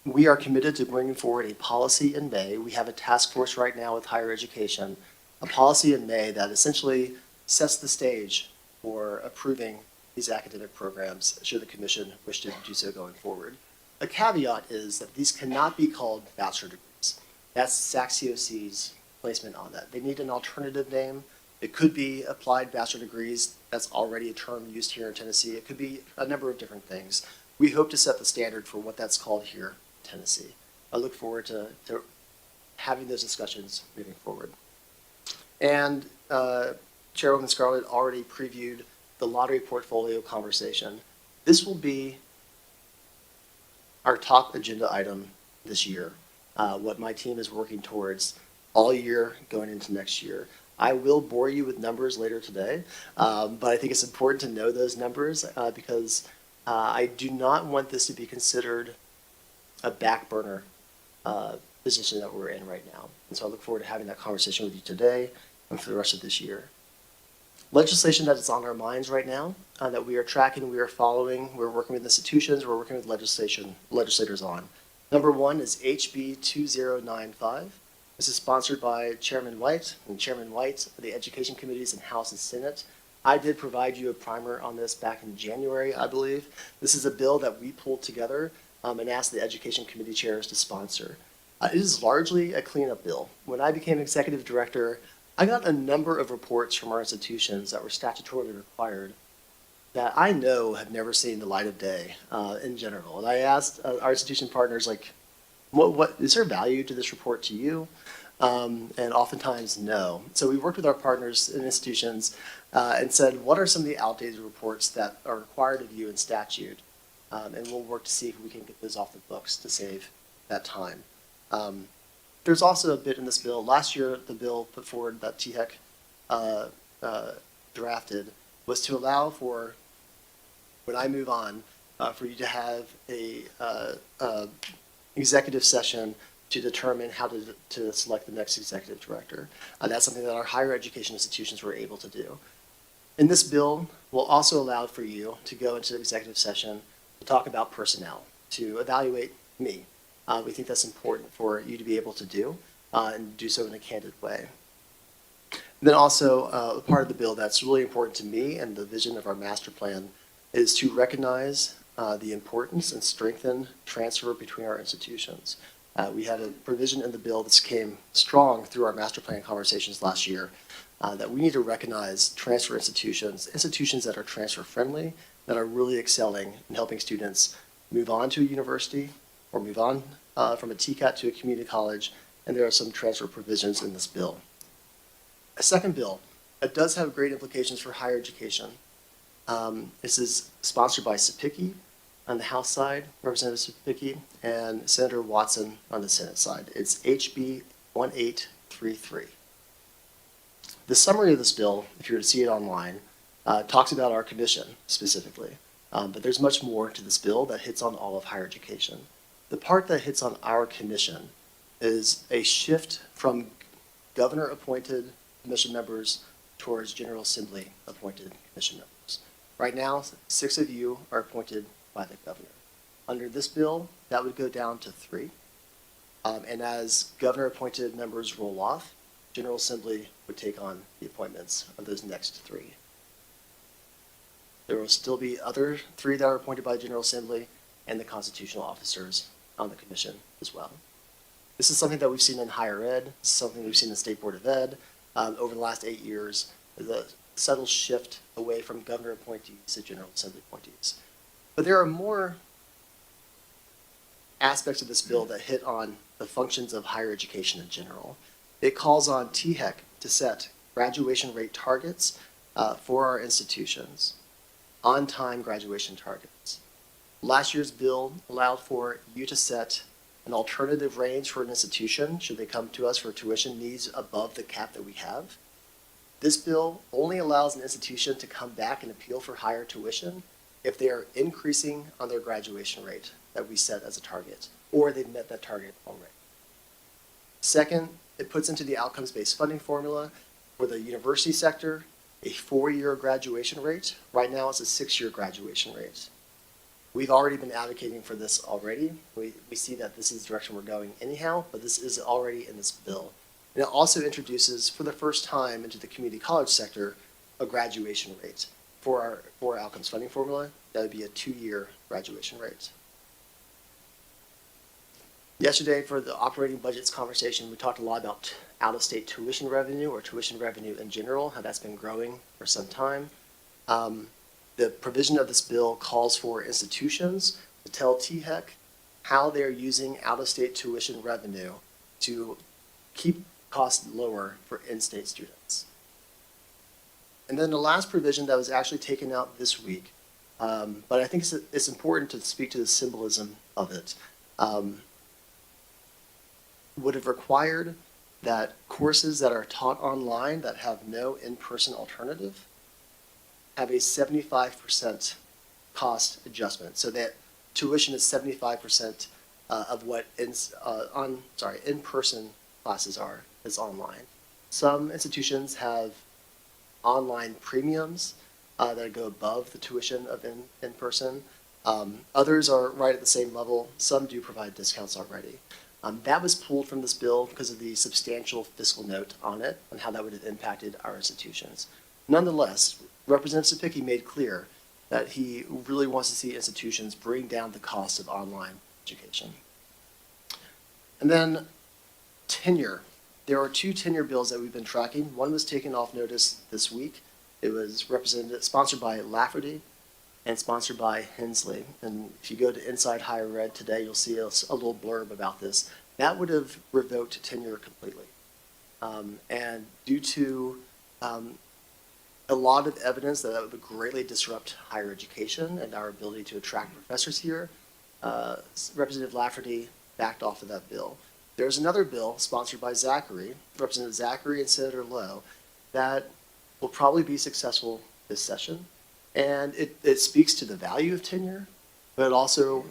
We are committed to bringing forward a policy in May. We have a task force right now with higher education, a policy in May that essentially sets the stage for approving these academic programs should the commission wish to do so going forward. A caveat is that these cannot be called bachelor degrees. That's THEC's placement on that. They need an alternative name. It could be applied bachelor degrees. That's already a term used here in Tennessee. It could be a number of different things. We hope to set the standard for what that's called here in Tennessee. I look forward to having those discussions moving forward. And Chairwoman Scarlett already previewed the lottery portfolio conversation. This will be our top agenda item this year, what my team is working towards all year going into next year. I will bore you with numbers later today, but I think it's important to know those numbers because I do not want this to be considered a back burner position that we're in right now. And so I look forward to having that conversation with you today and for the rest of this year. Legislation that is on our minds right now that we are tracking, we are following, we're working with institutions, we're working with legislators on. Number one is HB 2095. This is sponsored by Chairman White and Chairman White of the Education Committees in House and Senate. I did provide you a primer on this back in January, I believe. This is a bill that we pulled together and asked the Education Committee chairs to sponsor. It is largely a cleanup bill. When I became executive director, I got a number of reports from our institutions that were statutorily required that I know have never seen the light of day in general. And I asked our institution partners, like, what is there value to this report to you? And oftentimes, no. So we worked with our partners in institutions and said, what are some of the outdated reports that are required of you in statute? And we'll work to see if we can get those off the books to save that time. There's also a bit in this bill. Last year, the bill put forward that THEC drafted was to allow for, when I move on, for you to have a executive session to determine how to select the next executive director. That's something that our higher education institutions were able to do. In this bill, we'll also allow for you to go into the executive session to talk about personnel, to evaluate me. We think that's important for you to be able to do and do so in a candid way. And then also, a part of the bill that's really important to me and the vision of our master plan is to recognize the importance and strengthen transfer between our institutions. We had a provision in the bill that came strong through our master plan conversations last year that we need to recognize transfer institutions, institutions that are transfer friendly, that are really excelling in helping students move on to a university or move on from a TCAT to a community college, and there are some transfer provisions in this bill. A second bill that does have great implications for higher education. This is sponsored by Sapicki on the House side, Representative Sapicki, and Senator Watson on the Senate side. It's HB 1833. The summary of this bill, if you were to see it online, talks about our commission specifically. But there's much more to this bill that hits on all of higher education. The part that hits on our commission is a shift from governor-appointed commission members towards General Assembly appointed commission members. Right now, 6 of you are appointed by the governor. Under this bill, that would go down to 3. And as governor-appointed members roll off, General Assembly would take on the appointments of those next 3. There will still be other 3 that are appointed by General Assembly and the constitutional officers on the commission as well. This is something that we've seen in higher ed, something we've seen in State Board of Ed over the last 8 years, the subtle shift away from governor appointees to General Assembly appointees. But there are more aspects of this bill that hit on the functions of higher education in general. It calls on THEC to set graduation rate targets for our institutions, on-time graduation targets. Last year's bill allowed for you to set an alternative range for an institution should they come to us for tuition needs above the cap that we have. This bill only allows an institution to come back and appeal for higher tuition if they are increasing on their graduation rate that we set as a target, or they've met that target already. Second, it puts into the outcomes-based funding formula for the university sector a 4-year graduation rate. Right now, it's a 6-year graduation rate. We've already been advocating for this already. We see that this is the direction we're going anyhow, but this is already in this bill. And it also introduces, for the first time into the community college sector, a graduation rate for our outcomes funding formula. That would be a 2-year graduation rate. Yesterday, for the operating budgets conversation, we talked a lot about out-of-state tuition revenue or tuition revenue in general, how that's been growing for some time. The provision of this bill calls for institutions to tell THEC how they're using out-of-state tuition revenue to keep costs lower for in-state students. And then the last provision that was actually taken out this week, but I think it's important to speak to the symbolism of it, would have required that courses that are taught online that have no in-person alternative have a 75% cost adjustment. So that tuition is 75% of what in-person classes is online. Some institutions have online premiums that go above the tuition of in-person. Others are right at the same level. Some do provide discounts already. That was pulled from this bill because of the substantial fiscal note on it and how that would have impacted our institutions. Nonetheless, Representative Sapicki made clear that he really wants to see institutions bring down the cost of online education. And then tenure. There are 2 tenure bills that we've been tracking. One was taken off notice this week. It was sponsored by Lafferty and sponsored by Hensley. And if you go to Inside Higher Ed today, you'll see a little blurb about this. That would have revoked tenure completely. And due to a lot of evidence that would greatly disrupt higher education and our ability to attract professors here, Representative Lafferty backed off of that bill. There's another bill sponsored by Zachary, Representative Zachary and Senator Lowe, that will probably be successful this session. And it speaks to the value of tenure, but it also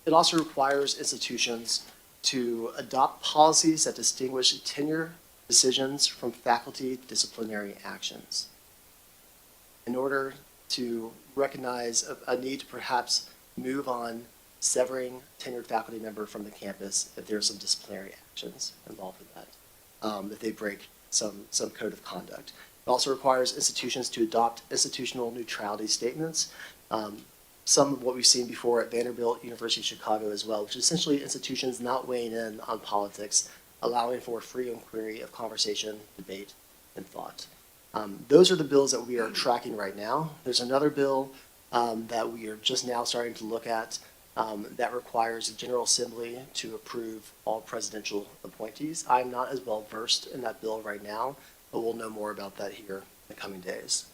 requires institutions to adopt policies that distinguish tenure decisions from faculty disciplinary actions in order to recognize a need to perhaps move on severing tenured faculty member from the campus if there are some disciplinary actions involved with that, if they break some code of conduct. It also requires institutions to adopt institutional neutrality statements some of what we've seen before at Vanderbilt, University of Chicago as well, which is essentially institutions not weighing in on politics, allowing for free inquiry of conversation, debate, and thought. Those are the bills that we are tracking right now. There's another bill that we are just now starting to look at that requires the General Assembly to approve all presidential appointees. I'm not as well versed in that bill right now, but we'll know more about that here in the coming days.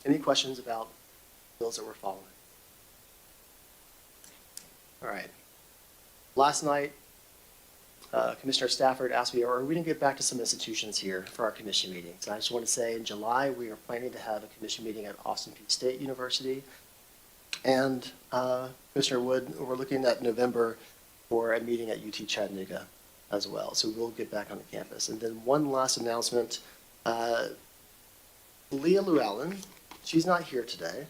Any questions about bills that we're following? All right. Last night, Commissioner Stafford asked me, are we going to get back to some institutions here for our commission meetings? And I just want to say in July, we are planning to have a commission meeting at Austin Peay State University. And Commissioner Wood, we're looking at November for a meeting at UT Chattanooga as well. So we'll get back on the campus. And then one last announcement. Leah Llewellyn, she's not here today,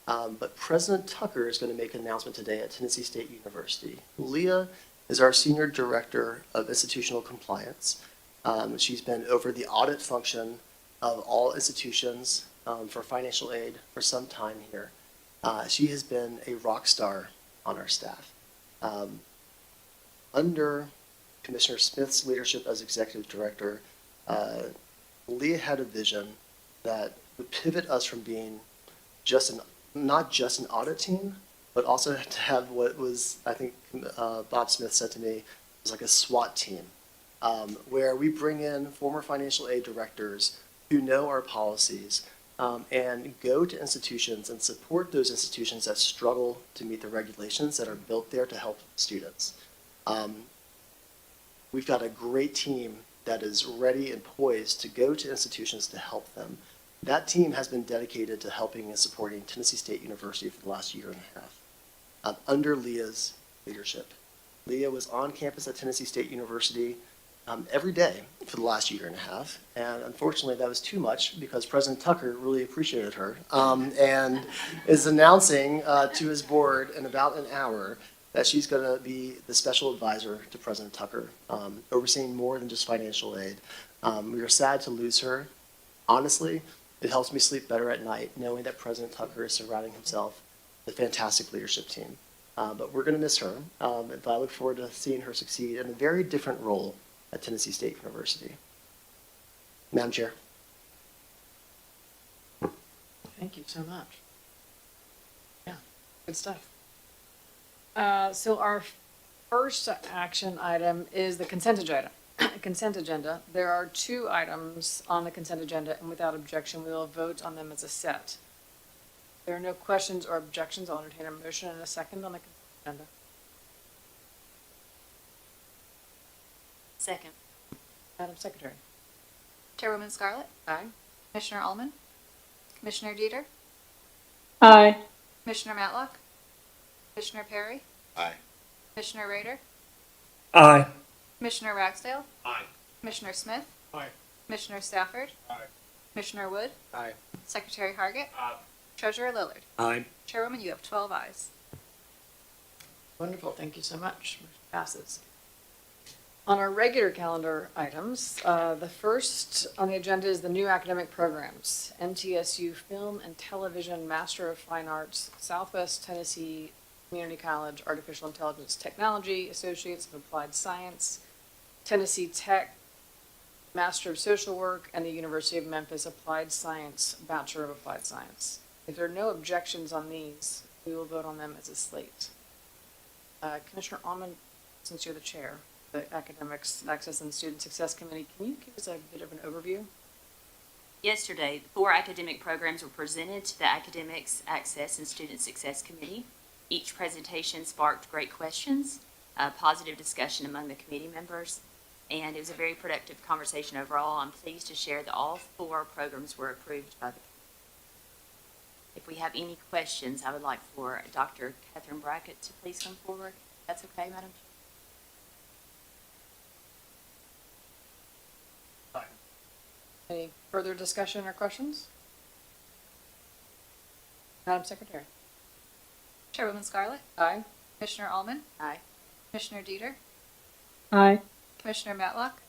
but President Tucker is going to make an announcement today at Tennessee State University. Leah is our Senior Director of Institutional Compliance. She's been over the audit function of all institutions for financial aid for some time here. She has been a rock star on our staff. Under Commissioner Smith's leadership as Executive Director, Leah had a vision that would pivot us from being not just an audit team, but also to have what was, I think Bob Smith said to me, was like a SWAT team, where we bring in former financial aid directors who know our policies and go to institutions and support those institutions that struggle to meet the regulations that are built there to help students. We've got a great team that is ready and poised to go to institutions to help them. That team has been dedicated to helping and supporting Tennessee State University for the last year and a half, under Leah's leadership. Leah was on campus at Tennessee State University every day for the last year and a half, and unfortunately that was too much because President Tucker really appreciated her and is announcing to his board in about an hour that she's going to be the special advisor to President Tucker, overseeing more than just financial aid. We are sad to lose her. Honestly, it helps me sleep better at night knowing that President Tucker is surrounding himself with a fantastic leadership team. But we're going to miss her, but I look forward to seeing her succeed in a very different role at Tennessee State University. Madam Chair. Thank you so much. Yeah, good stuff. So our first action item is the consent agenda. There are 2 items on the consent agenda, and without objection, we will vote on them as a set. If there are no questions or objections, I'll entertain a motion and a second on the consent agenda. Second. Madam Secretary. Chairwoman Scarlett, Aye. Commissioner Allman, Commissioner Dieter, Aye. Commissioner Matlock, Commissioner Perry, Aye. Commissioner Rader, Aye. Commissioner Ragsdale, Aye. Commissioner Smith, Aye. Commissioner Stafford, Aye. Commissioner Wood, Aye. Secretary Hargett, Aye. Treasurer Lillard. Aye. Chairwoman, you have 12 ayes. Wonderful, thank you so much. Motion passes. On our regular calendar items, the first on the agenda is the new academic programs. MTSU Film and Television Master of Fine Arts, Southwest Tennessee Community College Artificial Intelligence Technology, Associates of Applied Science, Tennessee THEC Master of Social Work, and the University of Memphis Applied Science Bachelor of Applied Science. If there are no objections on these, we will vote on them as a slate. Commissioner Allman, since you're the chair, the Academics Access and Student Success Committee, can you give us a bit of an overview? Yesterday, 4 academic programs were presented to the Academics Access and Student Success Committee. Each presentation sparked great questions, positive discussion among the committee members, and it was a very productive conversation overall. I'm pleased to share that all 4 programs were approved by the committee. If we have any questions, I would like for Dr. Catherine Brackett to please come forward. That's okay, Madam Chair? Any further discussion or questions? Madam Secretary. Chairwoman Scarlett, Aye. Commissioner Allman, Aye. Commissioner Dieter, Aye. Commissioner Matlock,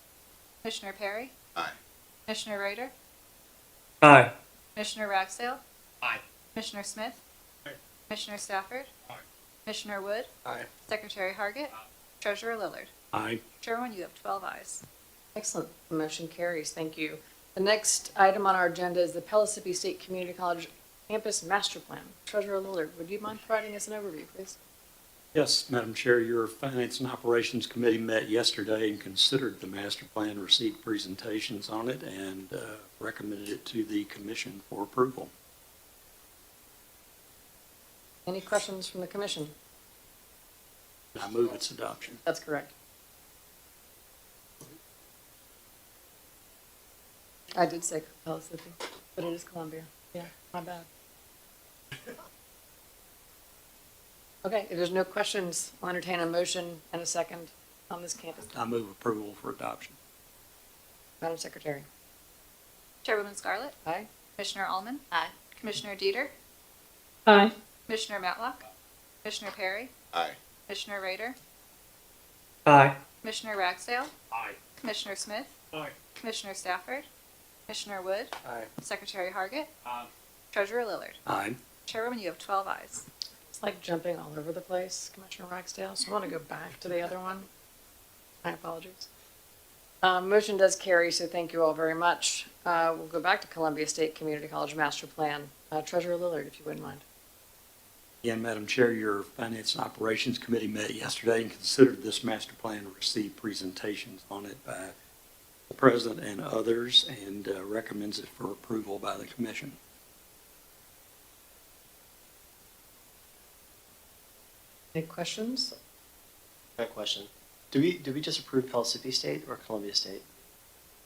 Commissioner Perry, Aye. Commissioner Rader, Aye. Commissioner Ragsdale, Aye. Commissioner Smith, Aye. Commissioner Stafford. Aye. Commissioner Wood. Aye. Secretary Hargit. Treasurer Lillard. Aye. Chairwoman, you have 12 ayes. Excellent. The motion carries. Thank you. The next item on our agenda is the Pellissippi State Community College Campus Master Plan. Treasurer Lillard, would you mind providing us an overview, please? Yes, Madam Chair, your Finance and Operations Committee met yesterday and considered the master plan, received presentations on it, and recommended it to the commission for approval. Any questions from the commission? I move its adoption. That's correct. I did say Pellissippi, but it is Columbia. Yeah, my bad. Okay, if there's no questions, I'll entertain a motion and a second on this campus. I move approval for adoption. Madam Secretary. Chairwoman Scarlett. Aye. Commissioner Allman. Aye. Commissioner Dieter. Aye. Commissioner Matlock. Commissioner Perry. Aye. Commissioner Rader. Aye. Commissioner Ragsdale. Aye. Commissioner Smith. Aye. Commissioner Stafford. Commissioner Wood. Aye. Secretary Hargit. Aye. Treasurer Lillard. Aye. Chairwoman, you have 12 ayes. It's like jumping all over the place, Commissioner Ragsdale, so I want to go back to the other one. My apologies. Motion does carry, so thank you all very much. We'll go back to Columbia State Community College Master Plan. Treasurer Lillard, if you wouldn't mind. Again, Madam Chair, your Finance and Operations Committee met yesterday and considered this master plan and received presentations on it by the President and others, and recommends it for approval by the Commission. Any questions? Got a question. Do we just approve Pellissippi State or Columbia State?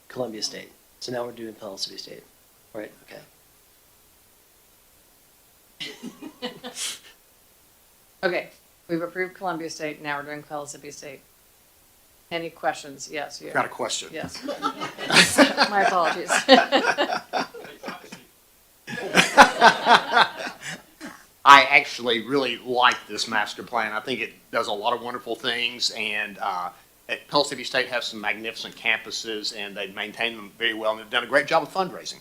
Columbia State. So now we're doing Pellissippi State, right? Okay. Okay, we've approved Columbia State, now we're doing Pellissippi State. Any questions? Yes, you. Got a question. Yes. My apologies. I actually really like this master plan. I think it does a lot of wonderful things, and Pellissippi State has some magnificent campuses, and they've maintained them very well, and they've done a great job of fundraising.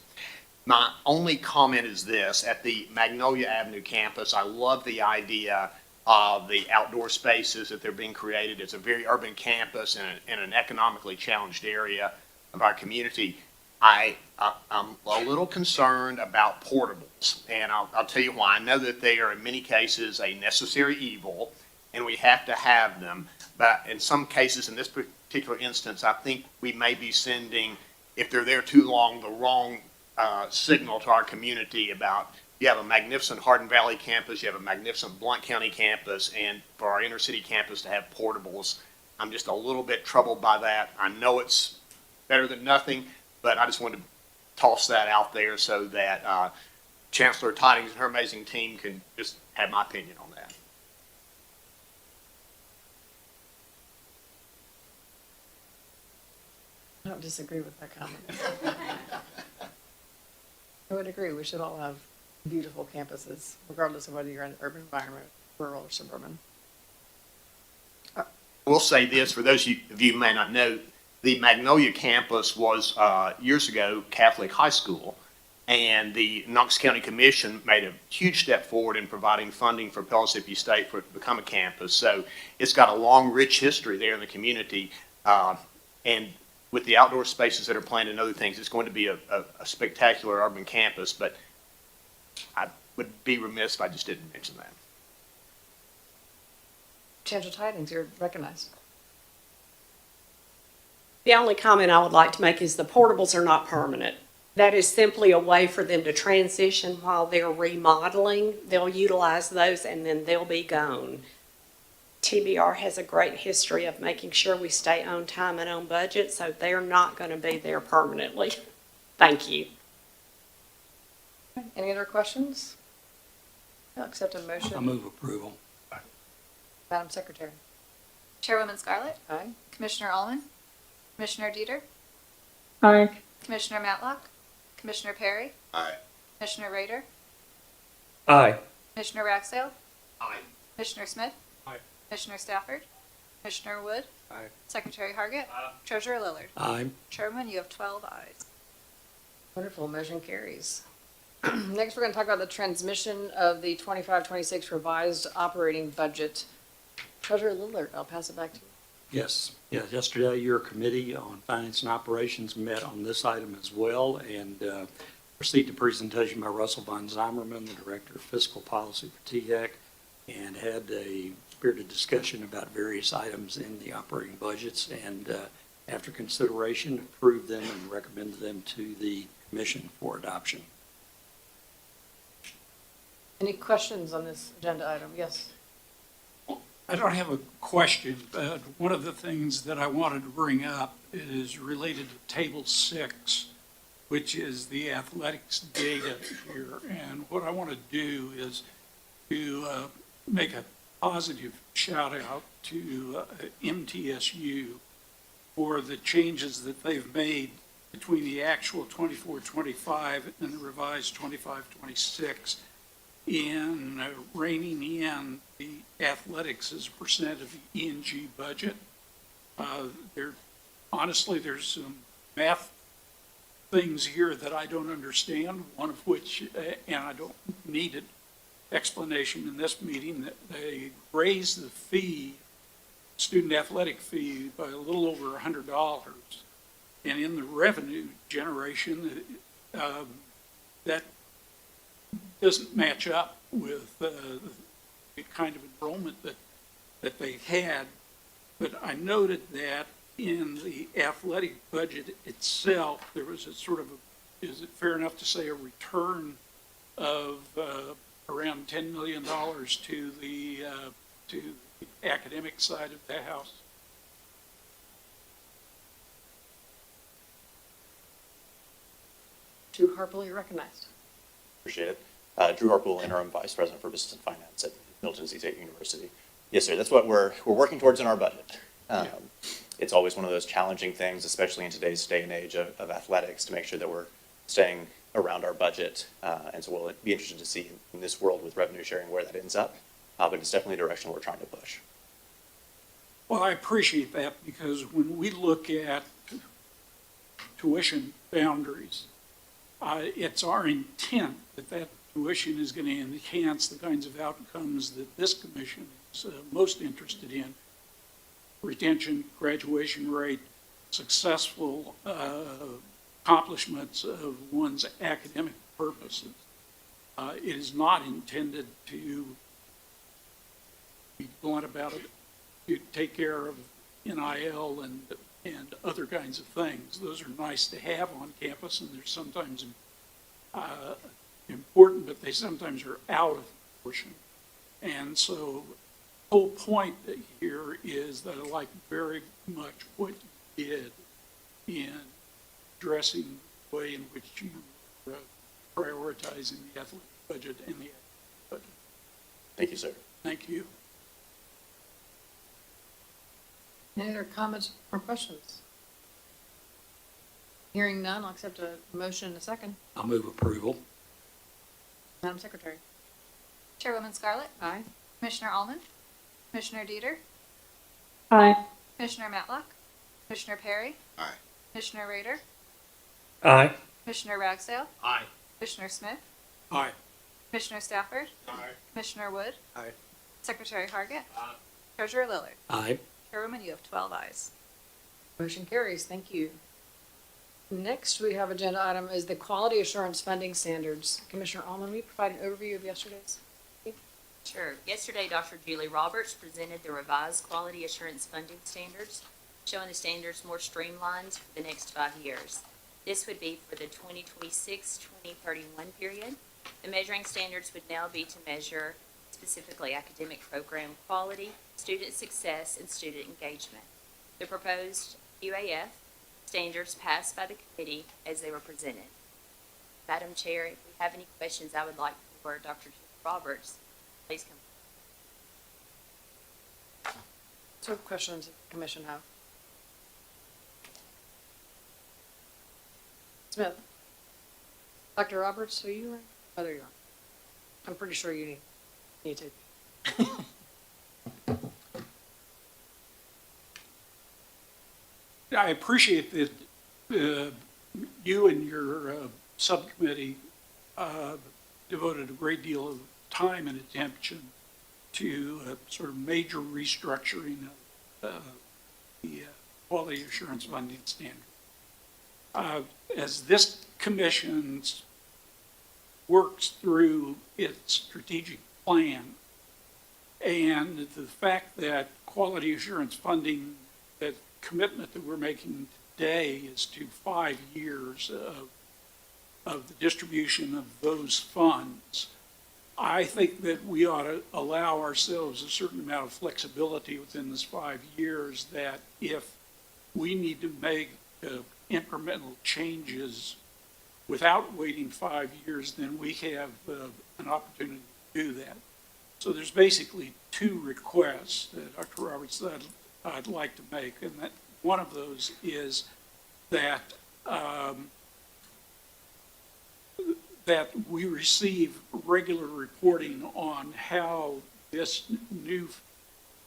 My only comment is this: at the Magnolia Avenue campus, I love the idea of the outdoor spaces that they're being created. It's a very urban campus in an economically challenged area of our community. I'm a little concerned about portables, and I'll tell you why. I know that they are in many cases a necessary evil, and we have to have them. But in some cases, in this particular instance, I think we may be sending, if they're there too long, the wrong signal to our community about, you have a magnificent Hardin Valley campus, you have a magnificent Blount County campus, and for our inner city campus to have portables, I'm just a little bit troubled by that. I know it's better than nothing, but I just wanted to toss that out there so that Chancellor Tidings and her amazing team can just have my opinion on that. I don't disagree with that comment. I would agree, we should all have beautiful campuses, regardless of whether you're in an urban environment, rural or suburban. We'll say this, for those of you who may not know, the Magnolia campus was years ago Catholic high school, and the Knox County Commission made a huge step forward in providing funding for Pellissippi State for it to become a campus. So it's got a long, rich history there in the community, and with the outdoor spaces that are planned and other things, it's going to be a spectacular urban campus, but I would be remiss if I just didn't mention that. Chancellor Tidings, you're recognized. The only comment I would like to make is the portables are not permanent. That is simply a way for them to transition while they're remodeling. They'll utilize those and then they'll be gone. TBR has a great history of making sure we stay on time and on budget, so they're not going to be there permanently. Thank you. Any other questions? I'll accept a motion. I move approval. Madam Secretary. Chairwoman Scarlett. Aye. Commissioner Allman. Commissioner Dieter. Aye. Commissioner Matlock. Commissioner Perry. Aye. Commissioner Rader. Aye. Commissioner Ragsdale. Aye. Commissioner Smith. Aye. Commissioner Stafford. Commissioner Wood. Aye. Secretary Hargit. Treasurer Lillard. Aye. Chairwoman, you have 12 ayes. Wonderful, motion carries. Next, we're going to talk about the transmission of the 25-26 revised operating budget. Treasurer Lillard, I'll pass it back to you. Yes, yesterday your committee on finance and operations met on this item as well and received a presentation by Russell Von Zimmerman, the Director of Fiscal Policy for THEC, and had a spirited discussion about various items in the operating budgets, and after consideration, approved them and recommended them to the commission for adoption. Any questions on this agenda item? Yes. I don't have a question, but one of the things that I wanted to bring up is related to Table 6, which is the athletics data here. And what I want to do is to make a positive shout out to MTSU for the changes that they've made between the actual 24-25 and the revised 25-26 in reining in the athletics as a percent of the E&G budget. Honestly, there's some math things here that I don't understand, one of which, and I don't need an explanation in this meeting, that they raised the fee, student athletic fee, by a little over $100. And in the revenue generation, that doesn't match up with the kind of enrollment that they had. But I noted that in the athletic budget itself, there was a sort of, is it fair enough to say, a return of around $10 million to the academic side of the house? Drew Harple, you're recognized. Appreciate it. Drew Harpool, Interim Vice President for Business and Finance at Middle Tennessee State University. Yes, sir, that's what we're working towards in our budget. It's always one of those challenging things, especially in today's day and age of athletics, to make sure that we're staying around our budget. And so we'll be interested to see in this world with revenue sharing where that ends up. But it's definitely a direction we're trying to push. Well, I appreciate that, because when we look at tuition boundaries, it's our intent that that tuition is going to enhance the kinds of outcomes that this commission is most interested in: retention, graduation rate, successful accomplishments of one's academic purposes. It is not intended to be blunt about it, to take care of NIL and other kinds of things. Those are nice to have on campus, and they're sometimes important, but they sometimes are out of proportion. And so the whole point here is that I like very much what you did in addressing the way in which you are prioritizing the athletic budget and the athletic budget. Thank you, sir. Thank you. Any other comments or questions? Hearing none, I'll accept a motion in a second. I'll move approval. Madam Secretary. Chairwoman Scarlett, Aye. Commissioner Allman, Commissioner Dieter, Aye. Commissioner Matlock, Commissioner Perry, Aye. Commissioner Rader, Aye. Commissioner Ragsdale, Aye. Commissioner Smith, Aye. Commissioner Stafford, Aye. Commissioner Wood, Aye. Secretary Hargett, Aye. Treasurer Lillard. Aye. Chairwoman, you have 12 ayes. Motion carries. Thank you. Next, we have agenda item is the quality assurance funding standards. Commissioner Allman, will you provide an overview of yesterday's? Sure. Yesterday, Dr. Julie Roberts presented the revised quality assurance funding standards, showing the standards more streamlined for the next 5 years. This would be for the 2026-2031 period. The measuring standards would now be to measure specifically academic program quality, student success, and student engagement. The proposed UAF standards passed by the committee as they were presented. Madam Chair, if we have any questions, I would like for Dr. Julie Roberts, please come. What sort of questions does the commission have? Smith. Dr. Roberts, are you on? Oh, there you are. I'm pretty sure you need to. I appreciate that you and your subcommittee devoted a great deal of time and attention to a sort of major restructuring of the quality assurance funding standard. As this commission works through its strategic plan, and the fact that quality assurance funding, that commitment that we're making today is to 5 years of the distribution of those funds, I think that we ought to allow ourselves a certain amount of flexibility within this 5 years, that if we need to make incremental changes without waiting 5 years, then we have an opportunity to do that. So there's basically 2 requests that Dr. Roberts that I'd like to make, and that one of those is that that we receive regular reporting on how this new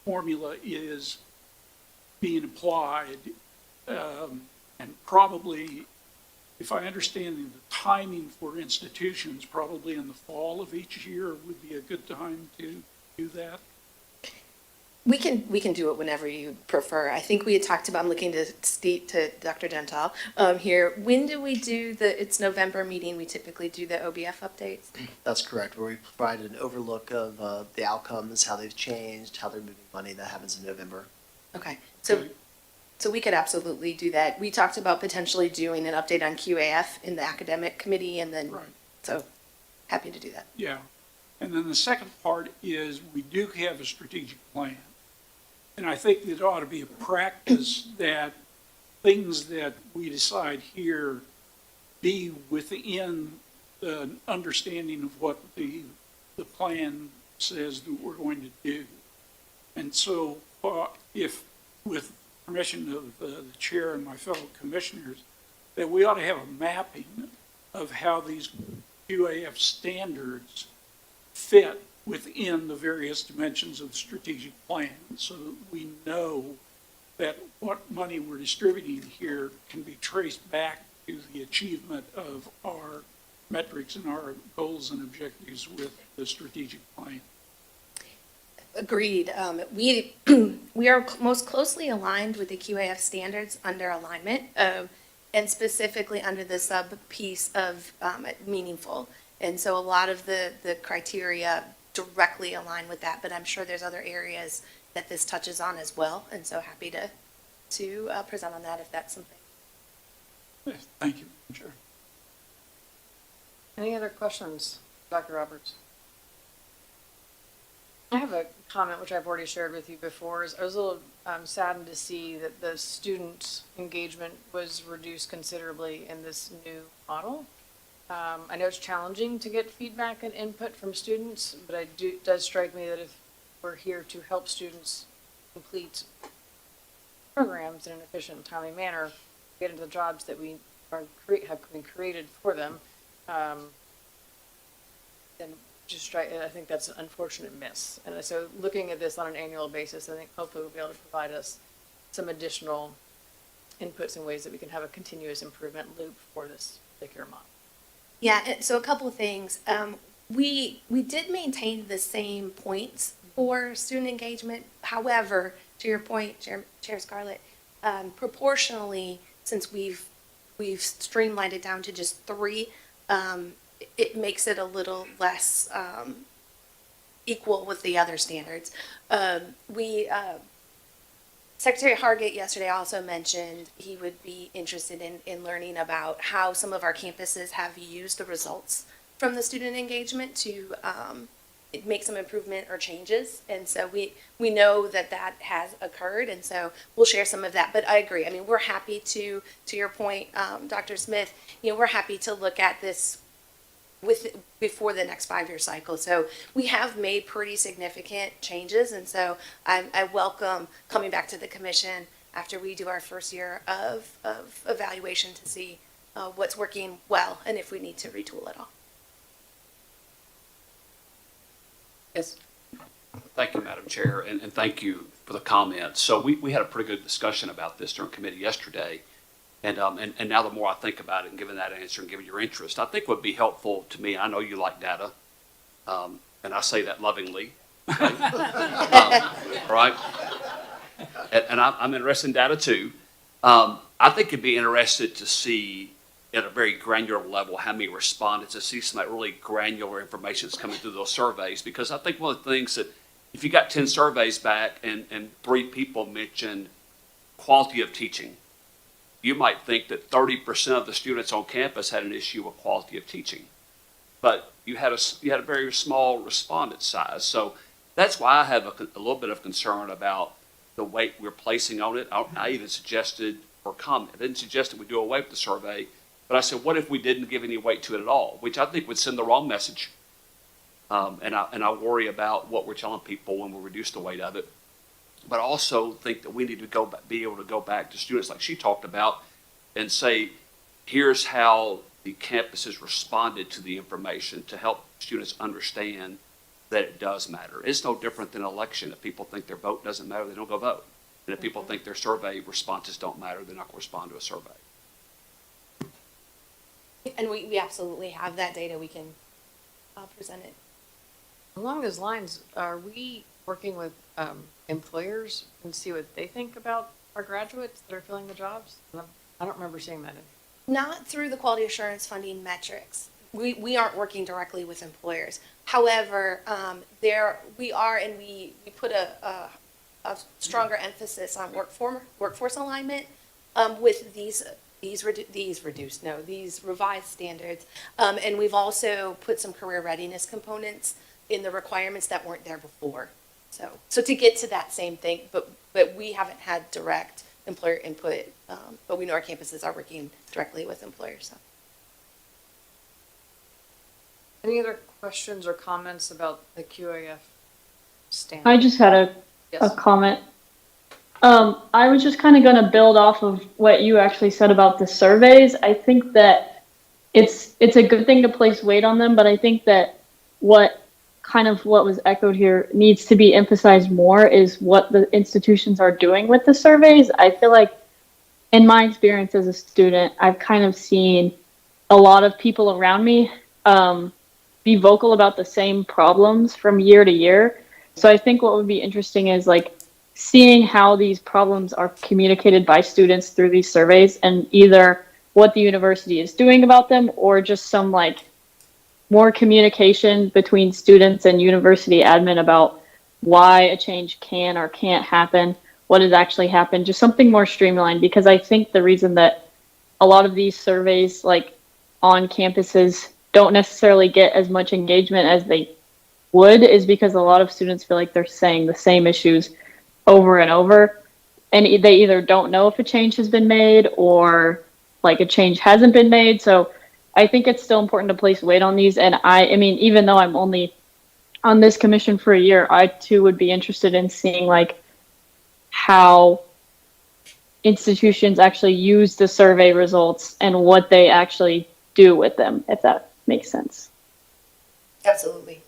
formula is being applied, and probably, if I understand the timing for institutions, probably in the fall of each year would be a good time to do that. We can do it whenever you prefer. I think we had talked about, I'm looking to Dr. Dental here. When do we do it's November meeting, we typically do the OBF updates? That's correct, where we provide an overlook of the outcomes, how they've changed, how they're moving money. That happens in November. Okay, so we could absolutely do that. We talked about potentially doing an update on QAF in the academic committee, and then, so happy to do that. Yeah. And then the second part is we do have a strategic plan. And I think it ought to be a practice that things that we decide here be within the understanding of what the plan says that we're going to do. And so if, with permission of the chair and my fellow commissioners, that we ought to have a mapping of how these QAF standards fit within the various dimensions of the strategic plan, so that we know that what money we're distributing here can be traced back to the achievement of our metrics and our goals and objectives with the strategic plan. Agreed. We are most closely aligned with the QAF standards under alignment, and specifically under the sub piece of meaningful. And so a lot of the criteria directly align with that, but I'm sure there's other areas that this touches on as well, and so happy to present on that if that's something. Yes, thank you, Chair. Any other questions, Dr. Roberts? I have a comment which I've already shared with you before. I was a little saddened to see that the student engagement was reduced considerably in this new model. I know it's challenging to get feedback and input from students, but it does strike me that if we're here to help students complete programs in an efficient, timely manner, get into the jobs that we have been created for them, then I think that's an unfortunate miss. And so looking at this on an annual basis, I think hopefully we'll be able to provide us some additional inputs and ways that we can have a continuous improvement loop for this particular model. Yeah, so a couple of things. We did maintain the same points for student engagement. However, to your point, Chair Scarlett, proportionally, since we've streamlined it down to just 3, it makes it a little less equal with the other standards. Secretary Hargett yesterday also mentioned he would be interested in learning about how some of our campuses have used the results from the student engagement to make some improvement or changes. And so we know that has occurred, and so we'll share some of that. But I agree. I mean, we're happy to your point, Dr. Smith, we're happy to look at this before the next 5-year cycle. So we have made pretty significant changes, and so I welcome coming back to the commission after we do our first year of evaluation to see what's working well and if we need to retool at all. Yes. Thank you, Madam Chair, and thank you for the comments. So we had a pretty good discussion about this during committee yesterday. And now the more I think about it and given that answer and given your interest, I think would be helpful to me. I know you like data, and I say that lovingly. Okay? Right? And I'm interested in data too. I think it'd be interested to see at a very granular level how many respondents, to see some of that really granular information that's coming through those surveys. Because I think one of the things that if you got 10 surveys back and 3 people mentioned quality of teaching, you might think that 30% of the students on campus had an issue with quality of teaching. But you had a very small respondent size. So that's why I have a little bit of concern about the weight we're placing on it. I even suggested, or comment, I didn't suggest that we do away with the survey, but I said, what if we didn't give any weight to it at all? Which I think would send the wrong message. And I worry about what we're telling people when we reduce the weight of it. But I also think that we need to be able to go back to students like she talked about and say, here's how the campuses responded to the information to help students understand that it does matter. It's no different than an election. If people think their vote doesn't matter, they don't go vote. And if people think their survey responses don't matter, they're not going to respond to a survey. And we absolutely have that data. We can present it. Along those lines, are we working with employers and see what they think about our graduates that are filling the jobs? I don't remember seeing that. Not through the quality assurance funding metrics. We aren't working directly with employers. However, we are, and we put a stronger emphasis on workforce alignment with these revised standards. And we've also put some career readiness components in the requirements that weren't there before. So to get to that same thing, but we haven't had direct employer input, but we know our campuses are working directly with employers. So. Any other questions or comments about the QAF standard? I just had a Yes. comment. I was just kind of going to build off of what you actually said about the surveys. I think that it's a good thing to place weight on them, but I think that what was echoed here needs to be emphasized more is what the institutions are doing with the surveys. I feel like in my experience as a student, I've kind of seen a lot of people around me be vocal about the same problems from year to year. So I think what would be interesting is like seeing how these problems are communicated by students through these surveys and either what the university is doing about them or just some like more communication between students and university admin about why a change can or can't happen, what has actually happened, just something more streamlined. Because I think the reason that a lot of these surveys like on campuses don't necessarily get as much engagement as they would is because a lot of students feel like they're saying the same issues over and over, and they either don't know if a change has been made or like a change hasn't been made. So I think it's still important to place weight on these. And I mean, even though I'm only on this commission for a year, I too would be interested in seeing like how institutions actually use the survey results and what they actually do with them, if that makes sense. Absolutely.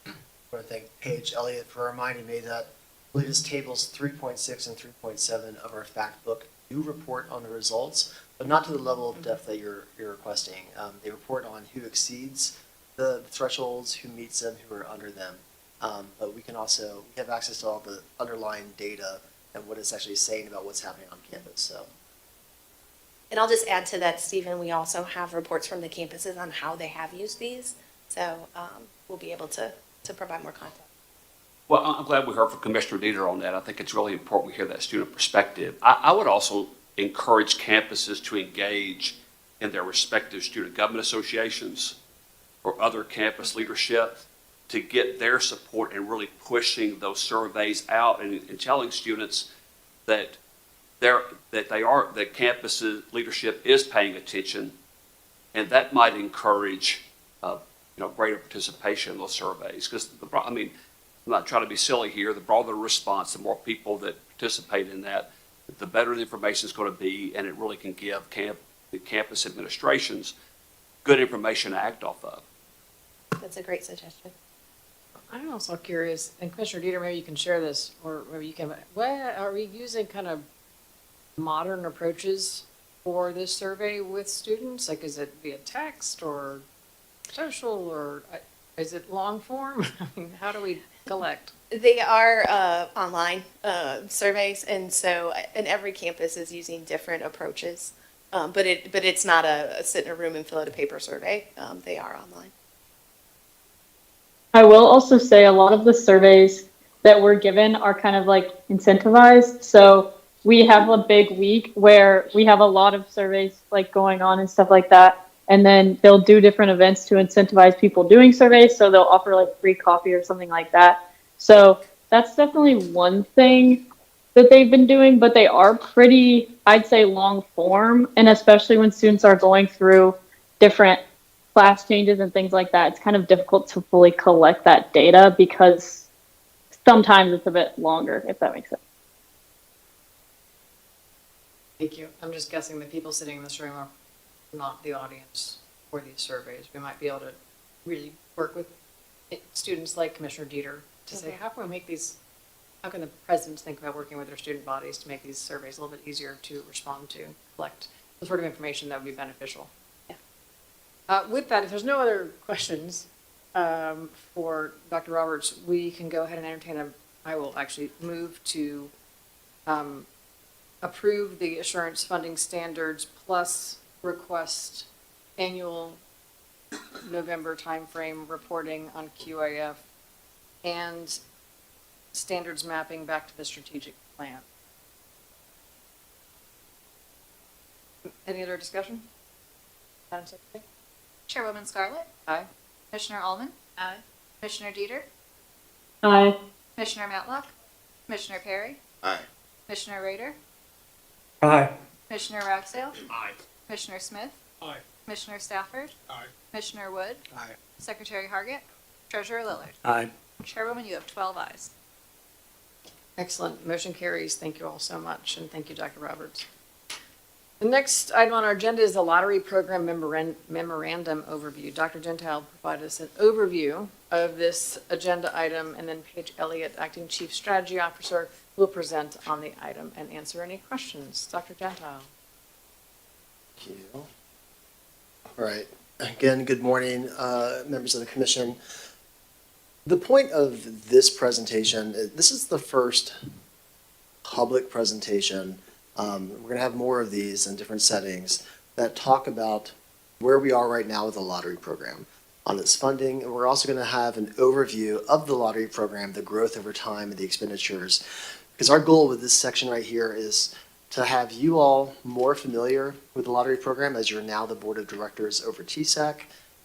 I want to thank Paige Elliott for reminding me that I believe it's tables 3.6 and 3.7 of our fact book do report on the results, but not to the level of depth that you're requesting. They report on who exceeds the thresholds, who meets them, who are under them. But we have access to all the underlying data and what it's actually saying about what's happening on campus. So. And I'll just add to that, Stephen, we also have reports from the campuses on how they have used these. So we'll be able to provide more context. Well, I'm glad we heard from Commissioner Dieter on that. I think it's really important we hear that student perspective. I would also encourage campuses to engage in their respective student government associations or other campus leadership to get their support in really pushing those surveys out and telling students that that campus leadership is paying attention, and that might encourage greater participation in those surveys. Because I'm not trying to be silly here. The broader the response, the more people that participate in that, the better the information is going to be, and it really can give the campus administrations good information to act off of. That's a great suggestion. I'm also curious, and Commissioner Dieter, maybe you can share this, or maybe you can, what, are we using kind of modern approaches for this survey with students? Like, is it via text or social, or is it long form? I mean, how do we collect? They are online surveys, and so and every campus is using different approaches. But it's not a sit in a room and fill out a paper survey. They are online. I will also say a lot of the surveys that we're given are kind of like incentivized. So we have a big week where we have a lot of surveys like going on and stuff like that. And then they'll do different events to incentivize people doing surveys. So they'll offer like free coffee or something like that. So that's definitely one thing that they've been doing, but they are pretty, I'd say, long form. And especially when students are going through different class changes and things like that, it's kind of difficult to fully collect that data because sometimes it's a bit longer, if that makes sense. Thank you. I'm just guessing the people sitting in this room are not the audience for these surveys. We might be able to really work with students like Commissioner Dieter to say, how can we make these, how can the presidents think about working with their student bodies to make these surveys a little bit easier to respond to, collect the sort of information that would be beneficial. With that, if there's no other questions for Dr. Roberts, we can go ahead and entertain I will actually move to approve the assurance funding standards plus request annual November timeframe reporting on QAF and standards mapping back to the strategic plan. Any other discussion? Madam Secretary? Chairwoman Scarlett, Aye. Commissioner Allman. Aye. Commissioner Dieter, Aye. Commissioner Matlock, Commissioner Perry, Aye. Commissioner Rader, Aye. Commissioner Ragsdale, Aye. Commissioner Smith, Aye. Commissioner Stafford, Aye. Commissioner Wood, Aye. Secretary Hargit, Treasurer Lillard. Aye. Chairwoman, you have 12 ayes. Excellent. Motion carries. Thank you all so much, and thank you, Dr. Roberts. The next item on our agenda is the lottery program memorandum overview. Dr. Gentile provided us an overview of this agenda item, and then Paige Elliott, Acting Chief Strategy Officer, will present on the item and answer any questions. Dr. Gentile. Thank you. All right. Again, good morning, members of the commission. The point of this presentation, this is the first public presentation. We're going to have more of these in different settings that talk about where we are right now with the lottery program on its funding. And we're also going to have an overview of the lottery program, the growth over time and the expenditures. Because our goal with this section right here is to have you all more familiar with the lottery program as you're now the board of directors over THEC,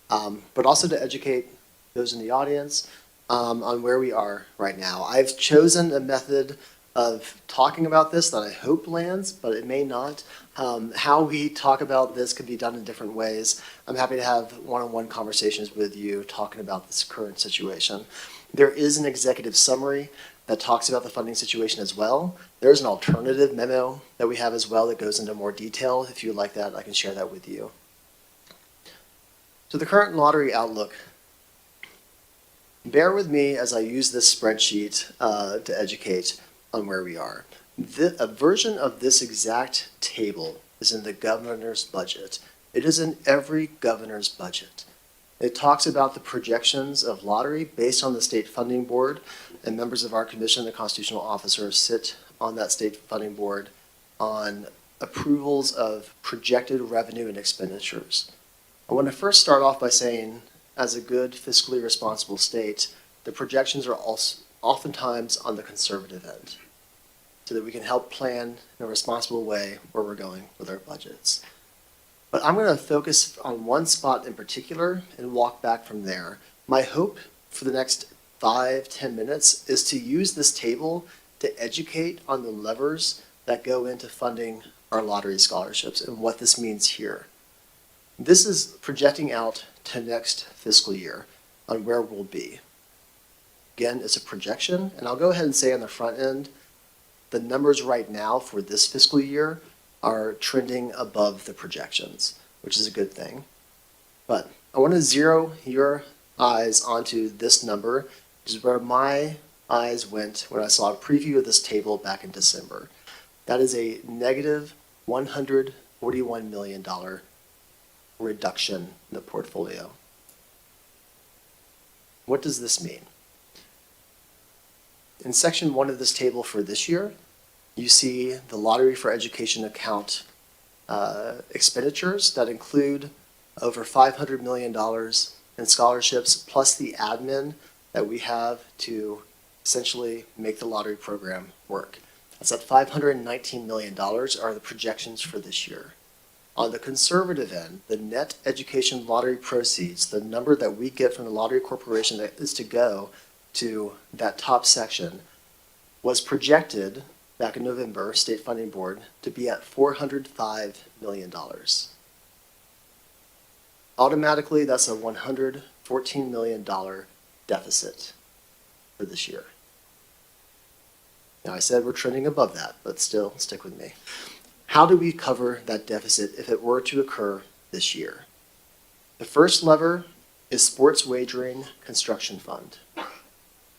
but also to educate those in the audience on where we are right now. I've chosen a method of talking about this that I hope lands, but it may not. How we talk about this could be done in different ways. I'm happy to have one-on-one conversations with you talking about this current situation. There is an executive summary that talks about the funding situation as well. There's an alternative memo that we have as well that goes into more detail. If you'd like that, I can share that with you. So the current lottery outlook. Bear with me as I use this spreadsheet to educate on where we are. A version of this exact table is in the governor's budget. It is in every governor's budget. It talks about the projections of lottery based on the state funding board, and members of our commission, the constitutional officers, sit on that state funding board on approvals of projected revenue and expenditures. I want to first start off by saying, as a good fiscally responsible state, the projections are also oftentimes on the conservative end, so that we can help plan in a responsible way where we're going with our budgets. But I'm going to focus on one spot in particular and walk back from there. My hope for the next 5-10 minutes is to use this table to educate on the levers that go into funding our lottery scholarships and what this means here. This is projecting out to next fiscal year on where we'll be. Again, it's a projection, and I'll go ahead and say on the front end, the numbers right now for this fiscal year are trending above the projections, which is a good thing. But I want to zero your eyes onto this number which is where my eyes went when I saw a preview of this table back in December. That is a negative $141 million reduction in the portfolio. What does this mean? In section 1 of this table for this year, you see the Lottery for Education account expenditures that include over $500 million in scholarships, plus the admin that we have to essentially make the lottery program work. That's at $519 million are the projections for this year. On the conservative end, the net education lottery proceeds, the number that we get from the Lottery Corporation that is to go to that top section, was projected back in November, State Funding Board, to be at $405 million. Automatically, that's a $114 million deficit for this year. Now, I said we're trending above that, but still, stick with me. How do we cover that deficit if it were to occur this year? The first lever is Sports Wagering Construction Fund.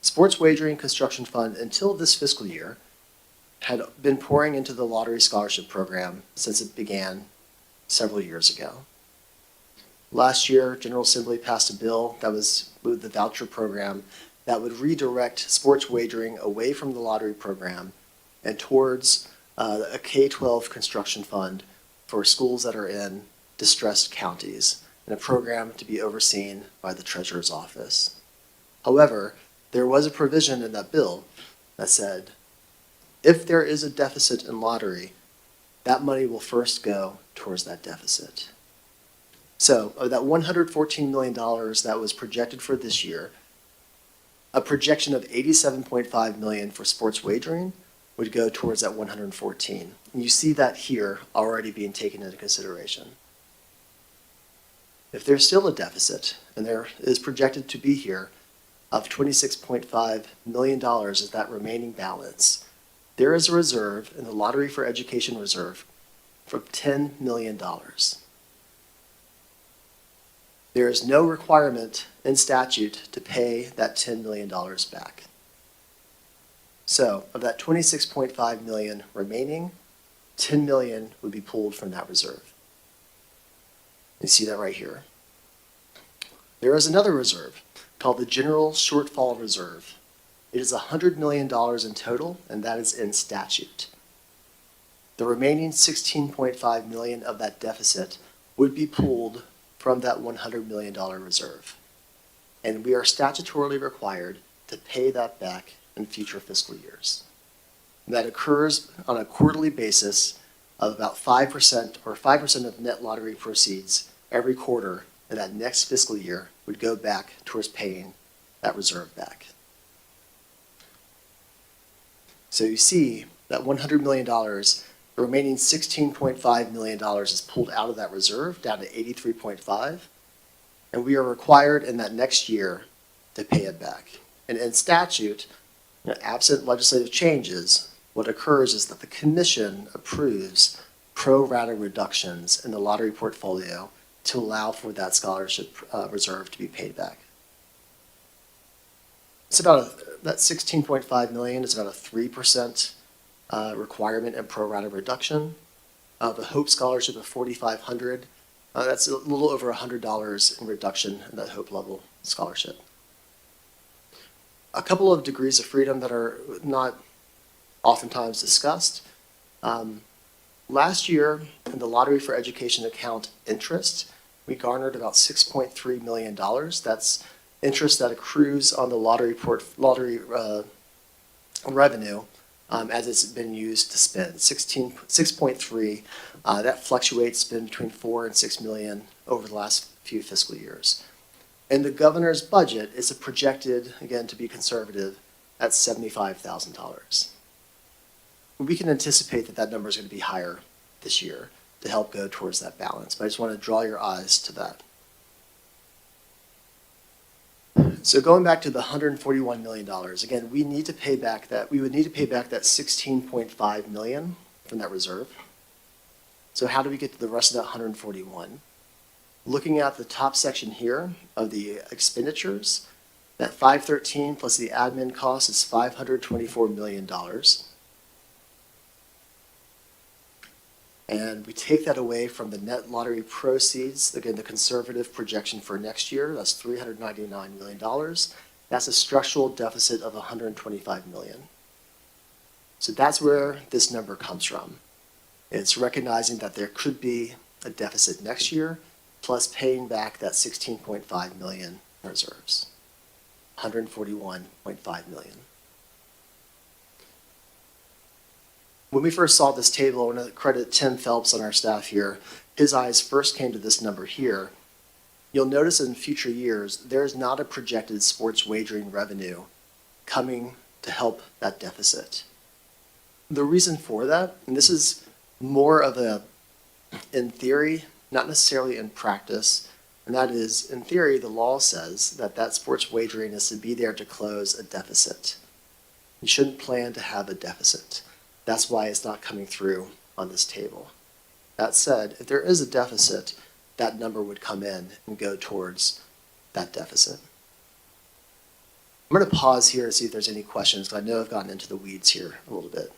Sports Wagering Construction Fund, until this fiscal year, had been pouring into the lottery scholarship program since it began several years ago. Last year, General Assembly passed a bill that was with the voucher program that would redirect sports wagering away from the lottery program and towards a K-12 construction fund for schools that are in distressed counties, and a program to be overseen by the Treasurer's Office. However, there was a provision in that bill that said, if there is a deficit in lottery, that money will first go towards that deficit. So of that $114 million that was projected for this year, a projection of $87.5 million for sports wagering would go towards that 114. And you see that here already being taken into consideration. If there's still a deficit, and there is projected to be here, of $26.5 million is that remaining balance, there is a reserve in the Lottery for Education Reserve for $10 million. There is no requirement in statute to pay that $10 million back. So of that $26.5 million remaining, $10 million would be pulled from that reserve. You see that right here. There is another reserve called the General Shortfall Reserve. It is $100 million in total, and that is in statute. The remaining $16.5 million of that deficit would be pulled from that $100 million reserve. And we are statutorily required to pay that back in future fiscal years. And that occurs on a quarterly basis of about 5% or 5% of net lottery proceeds every quarter, and that next fiscal year would go back towards paying that reserve back. So you see that $100 million, the remaining $16.5 million is pulled out of that reserve down to $83.5, and we are required in that next year to pay it back. And in statute, absent legislative changes, what occurs is that the commission approves pro rata reductions in the lottery portfolio to allow for that scholarship reserve to be paid back. It's about that $16.5 million is about a 3% requirement and pro rata reduction. The Hope Scholarship of $4,500, that's a little over $100 in reduction in that Hope level scholarship. A couple of degrees of freedom that are not oftentimes discussed. Last year, in the Lottery for Education account interest, we garnered about $6.3 million. That's interest that accrues on the lottery revenue as it's been used to spend. 6.3. That fluctuates between 4 and 6 million over the last few fiscal years. And the governor's budget is projected, again, to be conservative, at $75,000. We can anticipate that that number is going to be higher this year to help go towards that balance. But I just want to draw your eyes to that. So going back to the $141 million, again, we need to pay back that, we would need to pay back that $16.5 million from that reserve. So how do we get to the rest of that 141? Looking at the top section here of the expenditures, That 513 plus the admin cost is $524 million. And we take that away from the net lottery proceeds. Again, the conservative projection for next year, that's $399 million. That's a structural deficit of $125 million. So that's where this number comes from. It's recognizing that there could be a deficit next year, plus paying back that 16.5 million in reserves, 141.5 million. When we first saw this table, I want to credit Tim Phelps on our staff here. His eyes first came to this number here. You'll notice in future years, there's not a projected sports wagering revenue coming to help that deficit. The reason for that, and this is more of a, in theory, not necessarily in practice, and that is, in theory, the law says that that sports wagering is to be there to close a deficit. You shouldn't plan to have a deficit. That's why it's not coming through on this table. That said, if there is a deficit, that number would come in and go towards that deficit. I'm going to pause here to see if there's any questions, because I know I've gotten into the weeds here a little bit.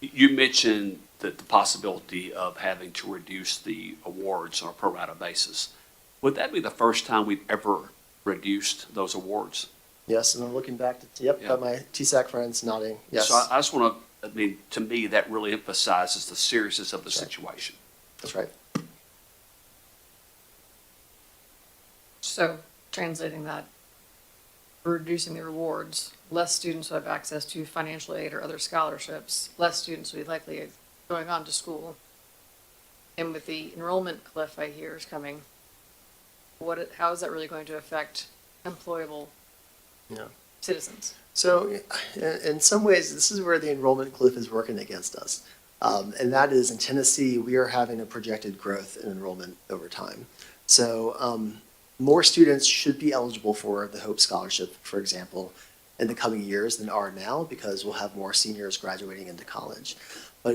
You mentioned that the possibility of having to reduce the awards on a pro rata basis. Would that be the first time we've ever reduced those awards? Yes, and I'm looking back to, yep, got my THEC friends nodding, yes. So I just want to, I mean, to me, that really emphasizes the seriousness of the situation. That's right. So translating that, we're reducing the rewards, less students will have access to financial aid or other scholarships, less students will be likely going on to school. And with the enrollment cliff I hear is coming, how is that really going to affect employable citizens? So in some ways, this is where the enrollment cliff is working against us. And that is in Tennessee, we are having a projected growth in enrollment over time. So more students should be eligible for the Hope Scholarship, for example, in the coming years than are now, because we'll have more seniors graduating into college. But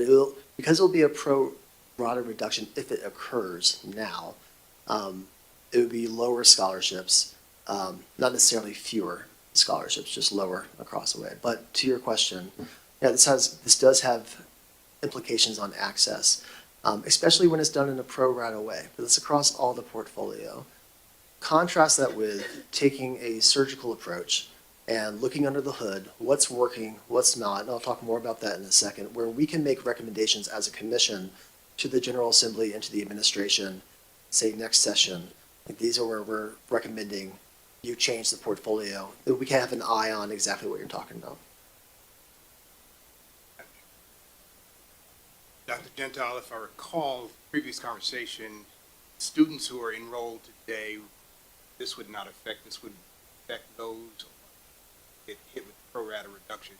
because it'll be a pro rata reduction if it occurs now, it would be lower scholarships, not necessarily fewer scholarships, just lower across the way. But to your question, yeah, this does have implications on access, especially when it's done in a pro rata way. But it's across all the portfolio. Contrast that with taking a surgical approach and looking under the hood, what's working, what's not, and I'll talk more about that in a second, where we can make recommendations as a commission to the General Assembly and to the administration, say next session. Like these are where we're recommending you change the portfolio, that we can have an eye on exactly what you're talking about. Dr. Gentile, if I recall previous conversation, students who are enrolled today, this would not affect, this would affect those who get hit with pro rata reduction,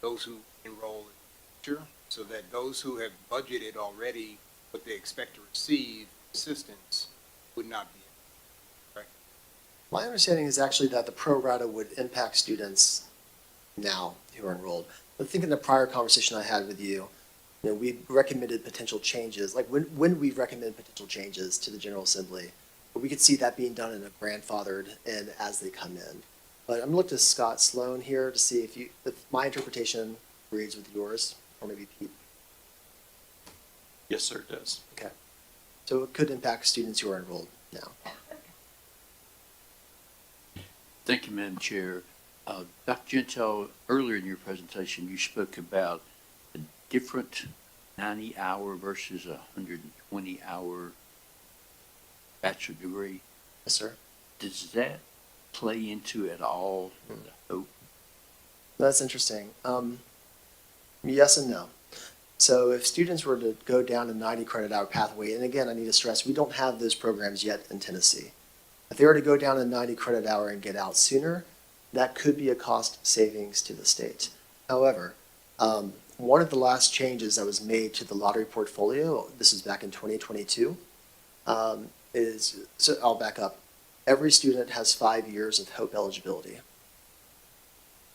those who enroll in the future, so that those who have budgeted already what they expect to receive assistance would not be. Correct? My understanding is actually that the pro rata would impact students now who are enrolled. I think in the prior conversation I had with you, we recommended potential changes, like when we recommend potential changes to the General Assembly, but we could see that being done in a grandfathered and as they come in. But I'm going to look to Scott Sloan here to see if my interpretation agrees with yours, or maybe Pete. Yes, sir, it does. Okay. So it could impact students who are enrolled now. Thank you, Madam Chair. Dr. Gentile, earlier in your presentation, you spoke about a different 90-hour versus a 120-hour bachelor degree. Yes, sir. Does that play into at all the hope? That's interesting. Yes and no. So if students were to go down a 90 credit hour pathway, and again, I need to stress, we don't have those programs yet in Tennessee. If they were to go down a 90 credit hour and get out sooner, that could be a cost savings to the state. However, one of the last changes that was made to the lottery portfolio, this is back in 2022, so I'll back up. Every student has 5 years of Hope eligibility.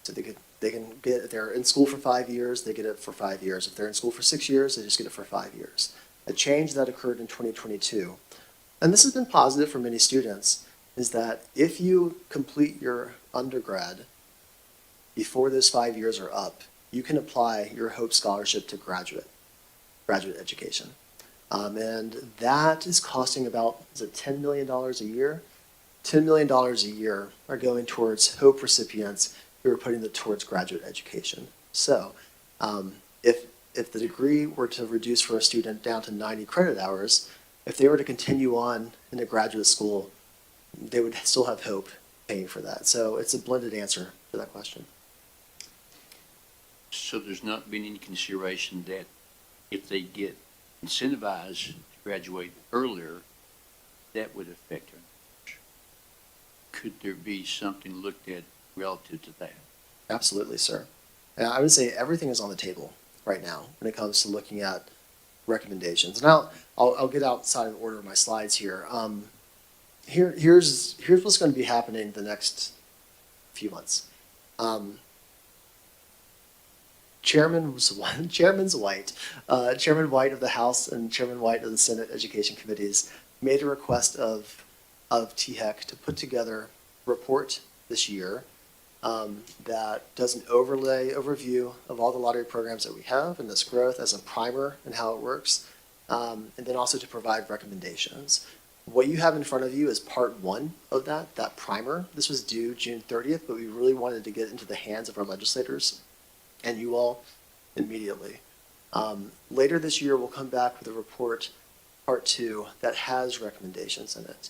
So they can get, if they're in school for 5 years, they get it for 5 years. If they're in school for 6 years, they just get it for 5 years. A change that occurred in 2022 and this has been positive for many students, is that if you complete your undergrad before those 5 years are up, you can apply your Hope Scholarship to graduate education. And that is costing about, is it $10 million a year? $10 million a year are going towards Hope recipients who are putting it towards graduate education. So if the degree were to reduce for a student down to 90 credit hours, if they were to continue on in a graduate school, they would still have Hope paying for that. So it's a blended answer to that question. So there's not been any consideration that if they get incentivized to graduate earlier, that would affect their numbers? Could there be something looked at relative to that? Absolutely, sir. And I would say everything is on the table right now when it comes to looking at recommendations. And I'll get outside of order of my slides here. Here's what's going to be happening the next few months. Chairman White of the House and Chairman White of the Senate Education Committees made a request of THEC to put together a report this year that does an overview of all the lottery programs that we have and this growth as a primer and how it works, and then also to provide recommendations. What you have in front of you is part one of that primer. This was due June 30th, but we really wanted to get into the hands of our legislators and you all immediately. Later this year, we'll come back with a report, part two, that has recommendations in it.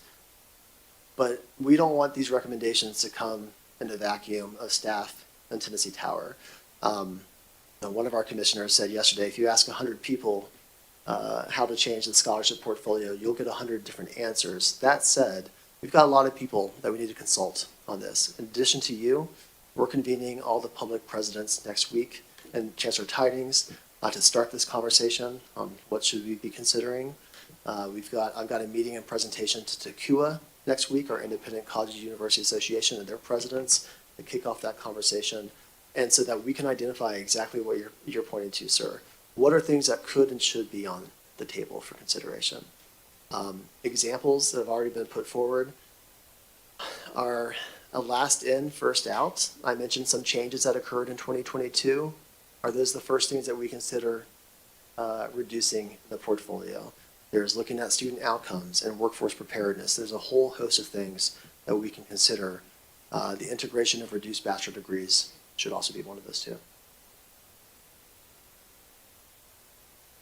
But we don't want these recommendations to come in a vacuum of staff and Tennessee Tower. One of our commissioners said yesterday, if you ask 100 people how to change the scholarship portfolio, you'll get 100 different answers. That said, we've got a lot of people that we need to consult on this. In addition to you, we're convening all the public presidents next week and Chancellor Tidings to start this conversation on what should we be considering. I've got a meeting and presentation to TECUA next week, our Independent College and University Association, and their presidents to kick off that conversation, and so that we can identify exactly what you're pointing to, sir. What are things that could and should be on the table for consideration? Examples that have already been put forward are a last in, first out. I mentioned some changes that occurred in 2022. Are those the first things that we consider reducing the portfolio? There's looking at student outcomes and workforce preparedness. There's a whole host of things that we can consider. The integration of reduced bachelor degrees should also be one of those two.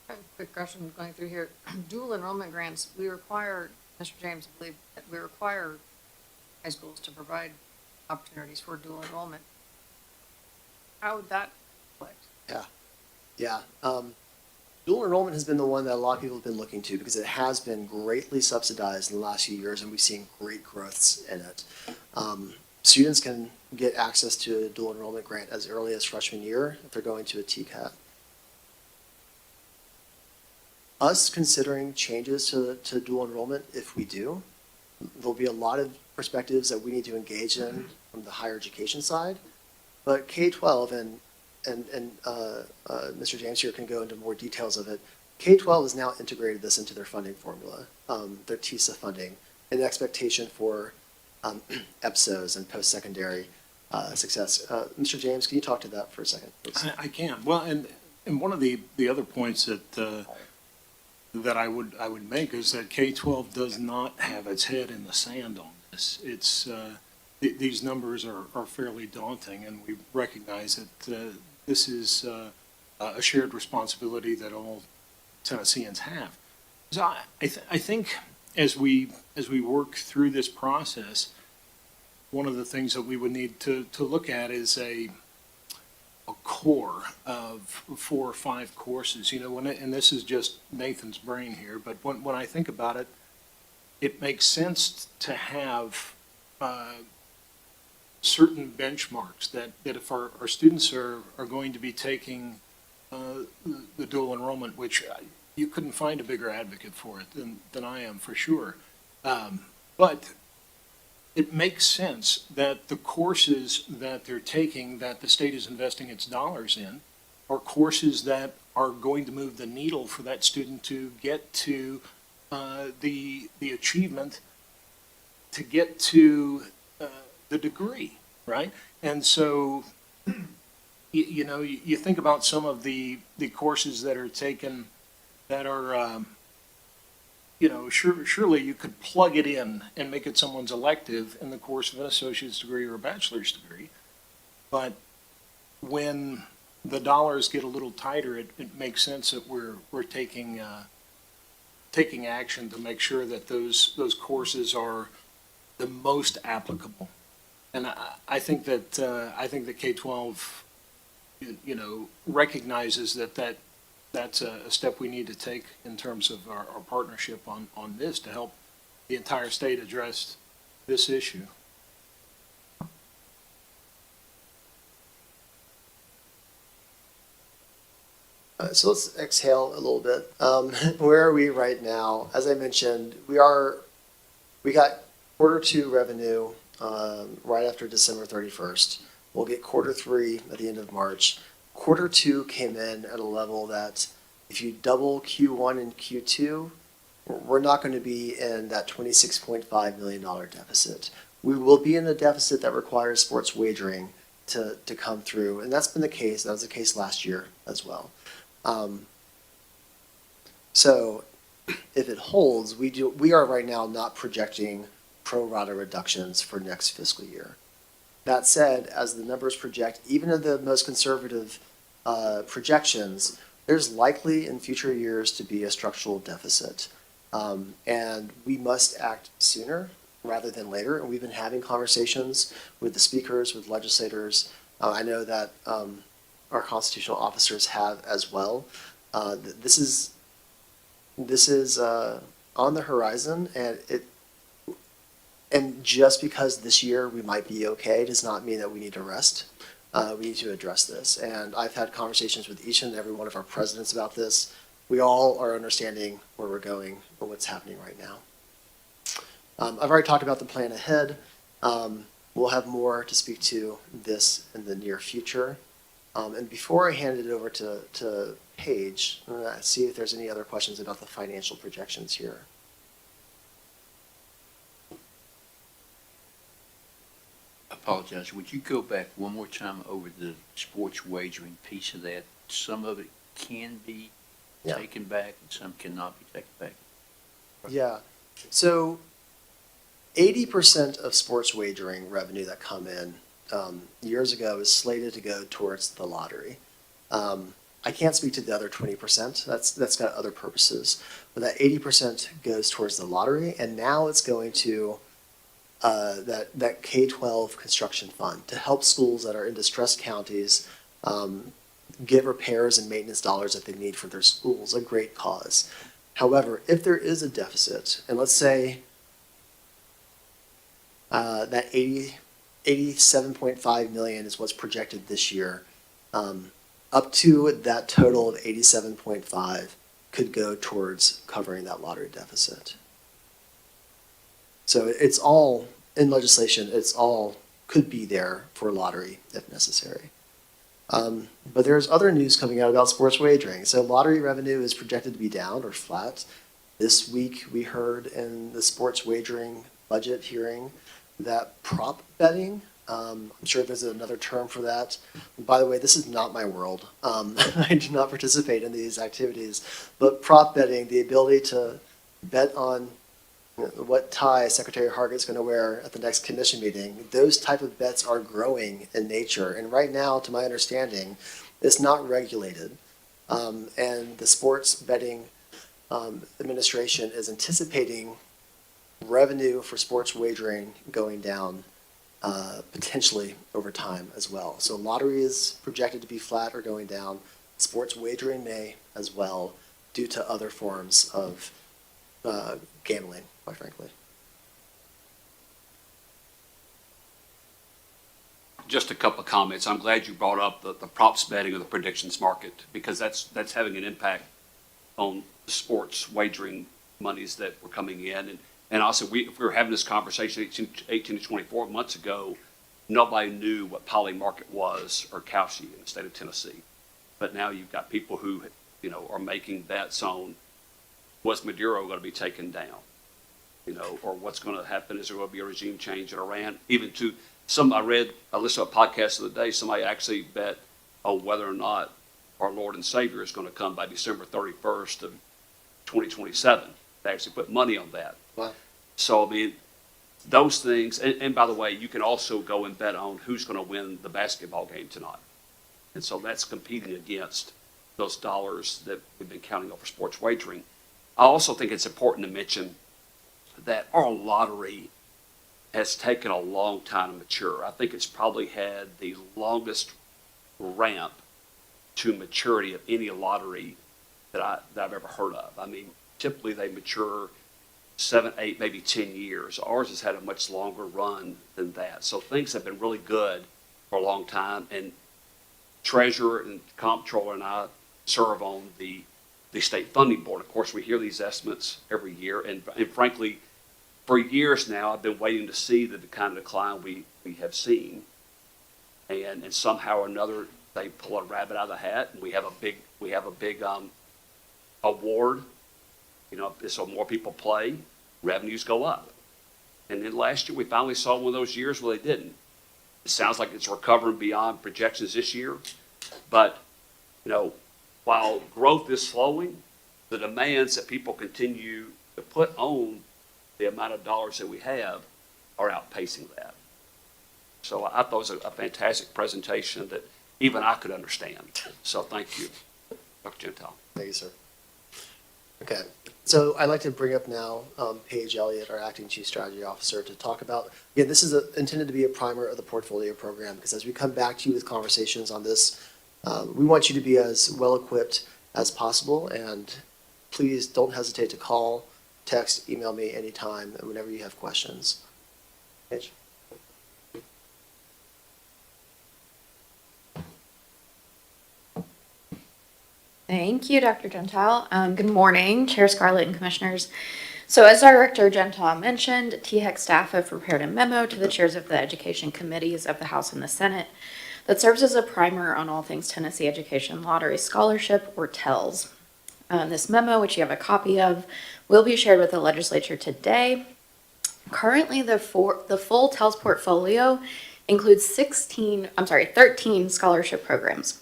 I have a quick question going through here. Dual enrollment grants, we require, Mr. James, I believe, that we require high schools to provide opportunities for dual enrollment. How would that affect? Yeah. Dual enrollment has been the one that a lot of people have been looking to because it has been greatly subsidized in the last few years, and we've seen great growths in it. Students can get access to a dual enrollment grant as early as freshman year if they're going to a TCAT. Us considering changes to dual enrollment, if we do, there'll be a lot of perspectives that we need to engage in from the higher education side, but K-12 and Mr. James here can go into more details of it. K-12 has now integrated this into their funding formula, their TISA funding, an expectation for EPSOs and post-secondary success. Mr. James, can you talk to that for a second, please? I can. Well, and one of the other points that I would make is that K-12 does not have its head in the sand on this. It's these numbers are fairly daunting, and we recognize that this is a shared responsibility that all Tennesseans have. So I think as we work through this process, one of the things that we would need to look at is a core of 4 or 5 courses, and this is just Nathan's brain here, but when I think about it, it makes sense to have certain benchmarks that if our students are going to be taking the dual enrollment, which you couldn't find a bigger advocate for it than I am for sure. But it makes sense that the courses that they're taking, that the state is investing its dollars in, are courses that are going to move the needle for that student to get to the achievement to get to the degree, right? And so, you think about some of the courses that are taken that are, surely you could plug it in and make it someone's elective in the course of an associate's degree or a bachelor's degree. But when the dollars get a little tighter, it makes sense that we're taking action to make sure that those courses are the most applicable. And I think that K-12, recognizes that's a step we need to take in terms of our partnership on this to help the entire state address this issue. So let's exhale a little bit. Where are we right now? As I mentioned, we got Q2 revenue right after December 31st. We'll get Q3 at the end of March. Q2 came in at a level that if you double Q1 and Q2, we're not going to be in that $26.5 million deficit. We will be in a deficit that requires sports wagering to come through, and that's been the case. That was the case last year as well. So if it holds, we are right now not projecting pro rata reductions for next fiscal year. That said, as the numbers project, even in the most conservative projections, there's likely in future years to be a structural deficit. And we must act sooner rather than later. And we've been having conversations with the speakers, with legislators. I know that our constitutional officers have as well. This is on the horizon, and just because this year we might be okay does not mean that we need to rest. We need to address this. And I've had conversations with each and every one of our presidents about this. We all are understanding where we're going or what's happening right now. I've already talked about the plan ahead. We'll have more to speak to this in the near future. And before I hand it over to Paige, I'm going to see if there's any other questions about the financial projections here. Apologize, would you go back one more time over the sports wagering piece of that? Some of it can be taken back and some cannot be taken back. Yeah. So 80% of sports wagering revenue that come in years ago is slated to go towards the lottery. I can't speak to the other 20%. That's got other purposes. But that 80% goes towards the lottery, and now it's going to that K-12 construction fund to help schools that are in distressed counties get repairs and maintenance dollars that they need for their schools, a great cause. However, if there is a deficit, and let's say that 87.5 million is what's projected this year, up to that total of 87.5 could go towards covering that lottery deficit. So it's all, in legislation, it's all could be there for lottery if necessary. But there's other news coming out about sports wagering. So lottery revenue is projected to be down or flat. This week we heard in the sports wagering budget hearing that prop betting, I'm sure there's another term for that. By the way, this is not my world. I do not participate in these activities. But prop betting, the ability to bet on what tie Secretary Hargatt's going to wear at the next commission meeting, those type of bets are growing in nature. And right now, to my understanding, it's not regulated. And the sports betting administration is anticipating revenue for sports wagering going down potentially over time as well. So lottery is projected to be flat or going down. Sports wagering may as well, due to other forms of gambling, quite frankly. Just a couple of comments. I'm glad you brought up the props betting or the predictions market, because that's having an impact on the sports wagering monies that were coming in. And also, if we were having this conversation 18 to 24 months ago, nobody knew what Poly Market was or Kalshi in the state of Tennessee. But now you've got people who, are making bets on was Maduro going to be taken down? You know, or what's going to happen? Is there going to be a regime change in Iran? Even to I listened to a podcast the other day, somebody actually bet on whether or not our Lord and Savior is going to come by December 31st of 2027. They actually put money on that. Wow. So, I mean, those things, and by the way, you can also go and bet on who's going to win the basketball game tonight. And so that's competing against those dollars that we've been counting on for sports wagering. I also think it's important to mention that our lottery has taken a long time to mature. I think it's probably had the longest ramp to maturity of any lottery that I've ever heard of. I mean, typically they mature 7, 8, maybe 10 years. Ours has had a much longer run than that. So things have been really good for a long time. And Treasurer and Comptroller and I serve on the state funding board. Of course, we hear these estimates every year. And frankly, for years now, I've been waiting to see the kind of decline we have seen. And somehow or another, they pull a rabbit out of the hat, and we have a big award. You know, so more people play, revenues go up. And then last year, we finally saw one of those years where they didn't. It sounds like it's recovering beyond projections this year. But, you know, while growth is slowing, the demands that people continue to put on the amount of dollars that we have are outpacing that. So I thought it was a fantastic presentation that even I could understand. So thank you, Dr. Gentile. Thank you, sir. Okay, so I'd like to bring up now Paige Elliott, our Acting Chief Strategy Officer, to talk about, again, this is intended to be a primer of the portfolio program, because as we come back to you with conversations on this, we want you to be as well-equipped as possible, and please don't hesitate to call, text, email me anytime, whenever you have questions. Paige? Thank you, Dr. Gentile. Good morning, Chair Scarlett and Commissioners. So as Director Gentile mentioned, THEC staff have prepared a memo to the chairs of the education committees of the House and the Senate that serves as a primer on all things Tennessee Education Lottery Scholarship, or TELS. This memo, which you have a copy of, will be shared with the legislature today. Currently, the full TELS portfolio includes 13 scholarship programs.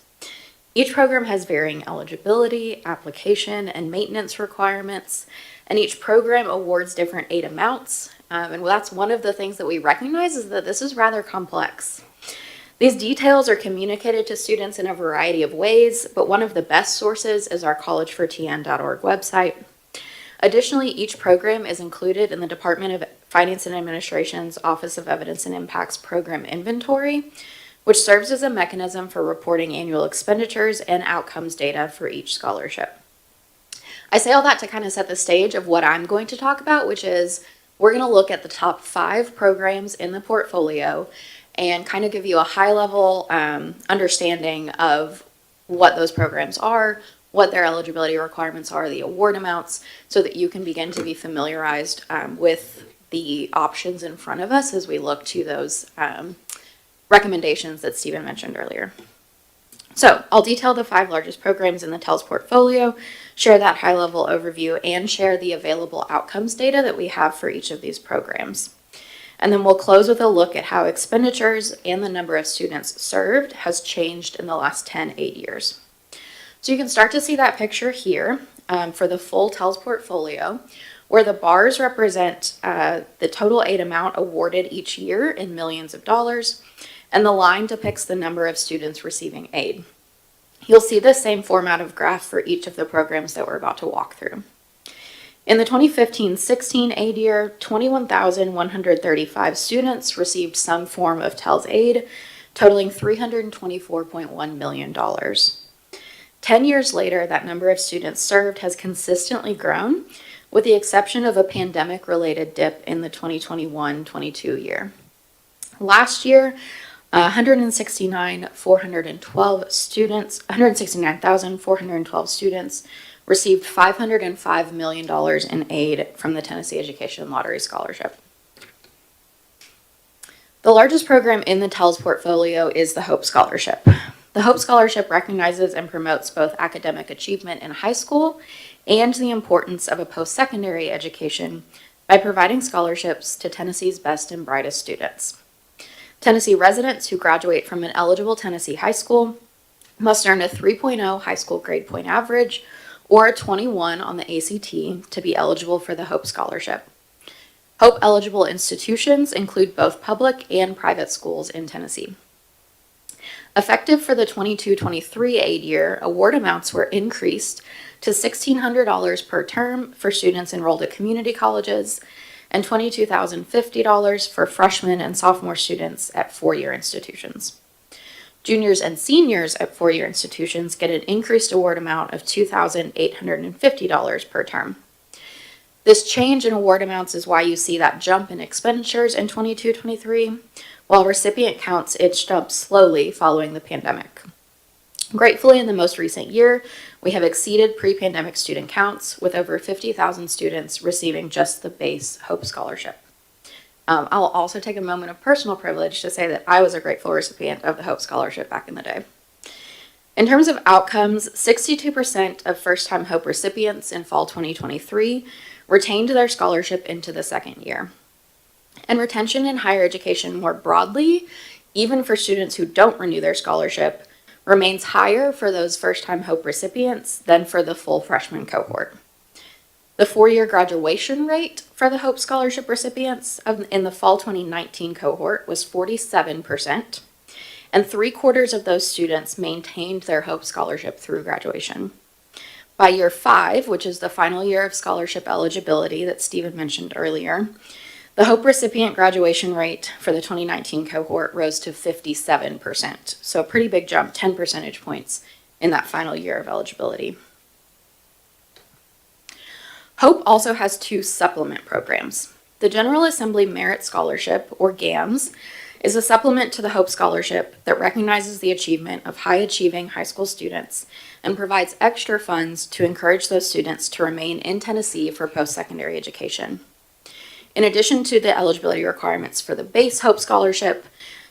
Each program has varying eligibility, application, and maintenance requirements, and each program awards different aid amounts. And that's one of the things that we recognize, is that this is rather complex. These details are communicated to students in a variety of ways, but one of the best sources is our collegefortn.org website. Additionally, each program is included in the Department of Finance and Administration's Office of Evidence and Impacts Program Inventory, which serves as a mechanism for reporting annual expenditures and outcomes data for each scholarship. I say all that to kind of set the stage of what I'm going to talk about, which is we're going to look at the top 5 programs in the portfolio and kind of give you a high-level understanding of what those programs are, what their eligibility requirements are, the award amounts, so that you can begin to be familiarized with the options in front of us as we look to those recommendations that Stephen mentioned earlier. So I'll detail the 5 largest programs in the TELS portfolio, share that high-level overview, and share the available outcomes data that we have for each of these programs. And then we'll close with a look at how expenditures and the number of students served has changed in the last 8 years. So you can start to see that picture here for the full TELS portfolio, where the bars represent the total aid amount awarded each year in millions of dollars, and the line depicts the number of students receiving aid. You'll see the same format of graph for each of the programs that we're about to walk through. In the 2015-16 aid year, 21,135 students received some form of TELS aid, totaling $324.1 million. 10 years later, that number of students served has consistently grown, with the exception of a pandemic-related dip in the 2021-22 year. Last year, 169,412 students received $505 million in aid from the Tennessee Education Lottery Scholarship. The largest program in the TELS portfolio is the Hope Scholarship. The Hope Scholarship recognizes and promotes both academic achievement in high school and the importance of a post-secondary education by providing scholarships to Tennessee's best and brightest students. Tennessee residents who graduate from an eligible Tennessee high school must earn a 3.0 high school grade point average or a 21 on the ACT to be eligible for the Hope Scholarship. Hope eligible institutions include both public and private schools in Tennessee. Effective for the 22-23 aid year, award amounts were increased to $1,600 per term for students enrolled at community colleges and $22,050 for freshmen and sophomore students at four-year institutions. Juniors and seniors at four-year institutions get an increased award amount of $2,850 per term. This change in award amounts is why you see that jump in expenditures in 22-23, while recipient counts inched up slowly following the pandemic. Gratefully, in the most recent year, we have exceeded pre-pandemic student counts with over 50,000 students receiving just the base Hope Scholarship. I'll also take a moment of personal privilege to say that I was a grateful recipient of the Hope Scholarship back in the day. In terms of outcomes, 62% of first-time Hope recipients in fall 2023 retained their scholarship into the second year. And retention in higher education more broadly, even for students who don't renew their scholarship, remains higher for those first-time Hope recipients than for the full freshman cohort. The four-year graduation rate for the Hope Scholarship recipients in the fall 2019 cohort was 47%, and 3/4 of those students maintained their Hope Scholarship through graduation. By year 5, which is the final year of scholarship eligibility that Stephen mentioned earlier, the Hope recipient graduation rate for the 2019 cohort rose to 57%, so a pretty big jump, 10 percentage points in that final year of eligibility. Hope also has 2 supplement programs. The General Assembly Merit Scholarship, or GAMS, is a supplement to the Hope Scholarship that recognizes the achievement of high-achieving high school students and provides extra funds to encourage those students to remain in Tennessee for post-secondary education. In addition to the eligibility requirements for the base Hope Scholarship,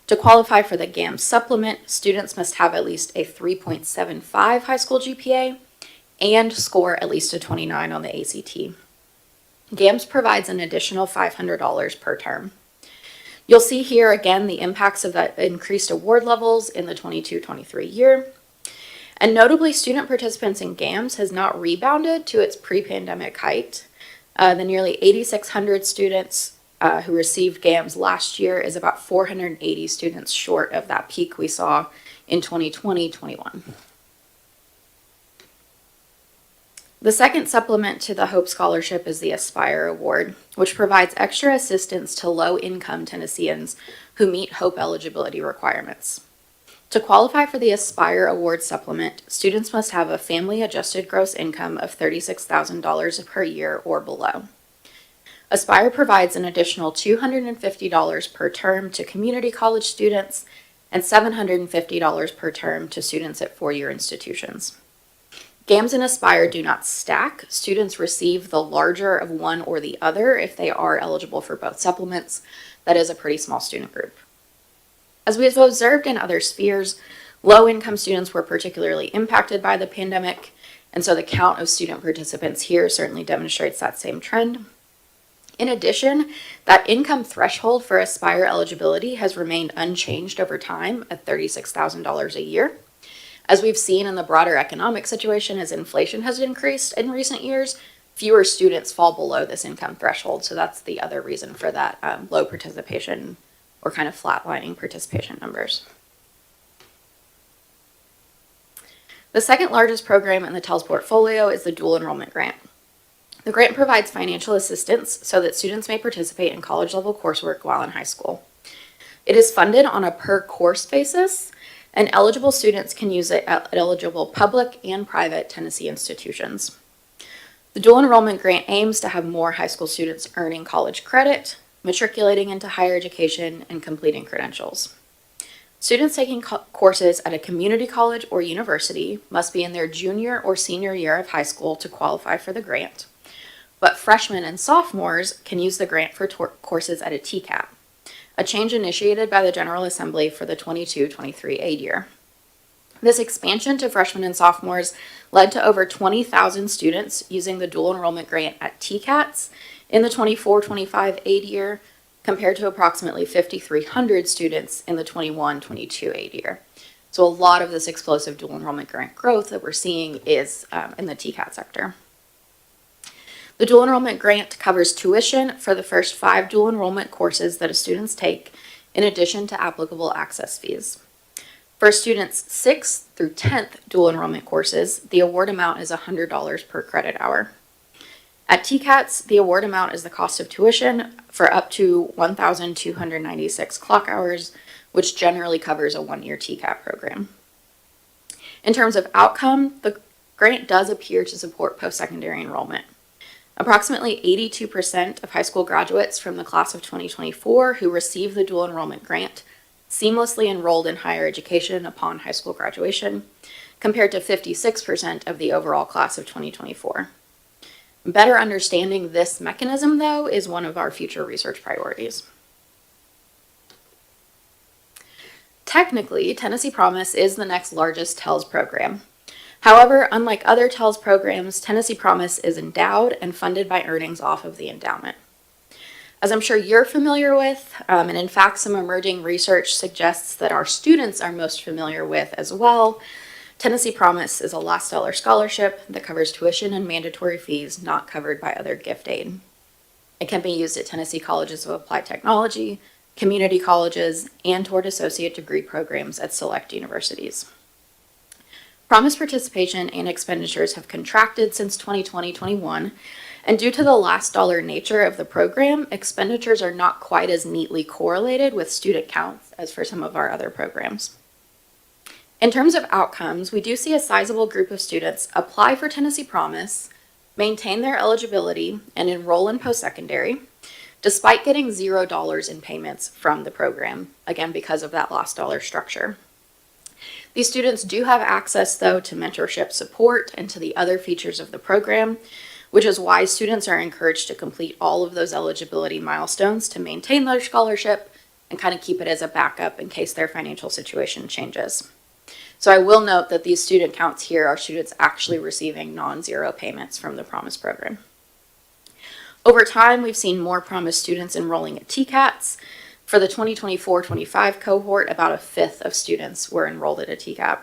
to qualify for the GAMS supplement, students must have at least a 3.75 high school GPA and score at least a 29 on the ACT. GAMS provides an additional $500 per term. You'll see here again the impacts of that increased award levels in the 22-23 year. And notably, student participants in GAMS has not rebounded to its pre-pandemic height. The nearly 8,600 students who received GAMS last year is about 480 students short of that peak we saw in 2020-21. The second supplement to the Hope Scholarship is the Aspire Award, which provides extra assistance to low-income Tennesseans who meet Hope eligibility requirements. To qualify for the Aspire Award supplement, students must have a family-adjusted gross income of $36,000 per year or below. Aspire provides an additional $250 per term to community college students and $750 per term to students at four-year institutions. GAMS and Aspire do not stack. Students receive the larger of one or the other if they are eligible for both supplements. That is a pretty small student group. As we have observed in other spheres, low-income students were particularly impacted by the pandemic, and so the count of student participants here certainly demonstrates that same trend. In addition, that income threshold for Aspire eligibility has remained unchanged over time at $36,000 a year. As we've seen in the broader economic situation, as inflation has increased in recent years, fewer students fall below this income threshold. So that's the other reason for that low participation or kind of flatlining participation numbers. The second largest program in the TELS portfolio is the Dual Enrollment Grant. The grant provides financial assistance so that students may participate in college-level coursework while in high school. It is funded on a per-course basis, and eligible students can use it at eligible public and private Tennessee institutions. The Dual Enrollment Grant aims to have more high school students earning college credit, matriculating into higher education, and completing credentials. Students taking courses at a community college or university must be in their junior or senior year of high school to qualify for the grant, but freshmen and sophomores can use the grant for courses at a TCAP, a change initiated by the General Assembly for the 22-23 aid year. This expansion to freshmen and sophomores led to over 20,000 students using the dual enrollment grant at TCATS in the 24-25 aid year, compared to approximately 5,300 students in the 21-22 aid year. So a lot of this explosive dual enrollment grant growth that we're seeing is in the TCAT sector. The dual enrollment grant covers tuition for the first 5 dual enrollment courses that students take, in addition to applicable access fees. For students 6th through 10th dual enrollment courses, the award amount is $100 per credit hour. At TCATS, the award amount is the cost of tuition for up to 1,296 clock hours, which generally covers a 1-year TCAT program. In terms of outcome, the grant does appear to support post-secondary enrollment. Approximately 82% of high school graduates from the class of 2024 who received the dual enrollment grant seamlessly enrolled in higher education upon high school graduation, compared to 56% of the overall class of 2024. Better understanding this mechanism, though, is one of our future research priorities. Technically, Tennessee Promise is the next largest TELS program. However, unlike other TELS programs, Tennessee Promise is endowed and funded by earnings off of the endowment. As I'm sure you're familiar with, and in fact some emerging research suggests that our students are most familiar with as well, Tennessee Promise is a last dollar scholarship that covers tuition and mandatory fees not covered by other gift aid. It can be used at Tennessee Colleges of Applied Technology, community colleges, and toward associate degree programs at select universities. Promise participation and expenditures have contracted since 2020-21, and due to the last dollar nature of the program, expenditures are not quite as neatly correlated with student counts as for some of our other programs. In terms of outcomes, we do see a sizable group of students apply for Tennessee Promise, maintain their eligibility, and enroll in post-secondary, despite getting $0 in payments from the program, again because of that last dollar structure. These students do have access, though, to mentorship support and to the other features of the program, which is why students are encouraged to complete all of those eligibility milestones to maintain their scholarship and kind of keep it as a backup in case their financial situation changes. So I will note that these student counts here are students actually receiving non-zero payments from the Promise program. Over time, we've seen more Promise students enrolling at TCATS. For the 2024-25 cohort, about 1/5 of students were enrolled at a TCAP.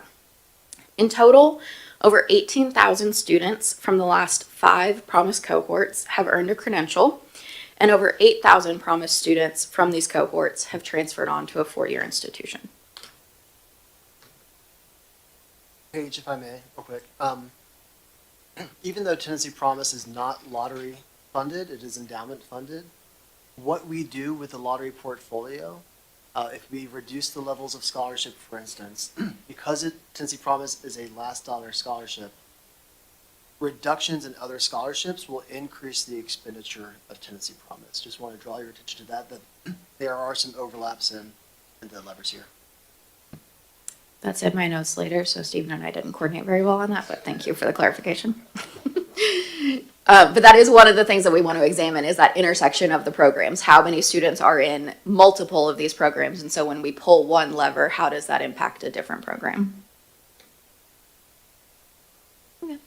In total, over 18,000 students from the last 5 Promise cohorts have earned a credential, and over 8,000 Promise students from these cohorts have transferred on to a 4-year institution. Paige, if I may, real quick. Even though Tennessee Promise is not lottery funded, it is endowment funded, what we do with the lottery portfolio, if we reduce the levels of scholarship, for instance, because Tennessee Promise is a last dollar scholarship, reductions in other scholarships will increase the expenditure of Tennessee Promise. Just want to draw your attention to that there are some overlaps in the levers here. That's in my notes later, so Stephen and I didn't coordinate very well on that, but thank you for the clarification. But that is one of the things that we want to examine is that intersection of the programs. How many students are in multiple of these programs? And so when we pull one lever, how does that impact a different program? Okay.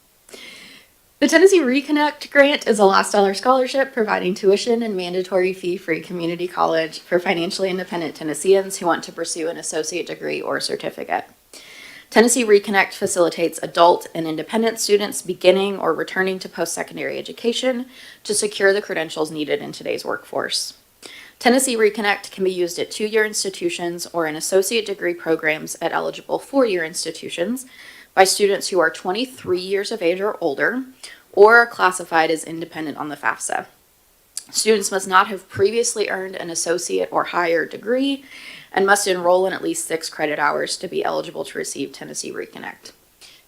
The Tennessee Reconnect Grant is a last dollar scholarship providing tuition and mandatory fee-free community college for financially independent Tennesseans who want to pursue an associate degree or certificate. Tennessee Reconnect facilitates adult and independent students beginning or returning to post-secondary education to secure the credentials needed in today's workforce. Tennessee Reconnect can be used at 2-year institutions or in associate degree programs at eligible 4-year institutions by students who are 23 years of age or older or are classified as independent on the FAFSA. Students must not have previously earned an associate or higher degree and must enroll in at least 6 credit hours to be eligible to receive Tennessee Reconnect.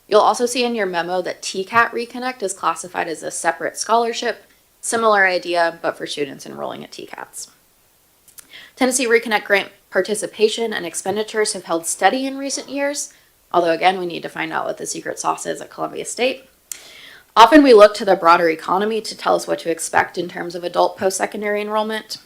You'll also see in your memo that TCAT Reconnect is classified as a separate scholarship, similar idea, but for students enrolling at TCATs. Tennessee Reconnect grant participation and expenditures have held steady in recent years, although again, we need to find out what the secret sauce is at Columbia State. Often we look to the broader economy to tell us what to expect in terms of adult post-secondary enrollment.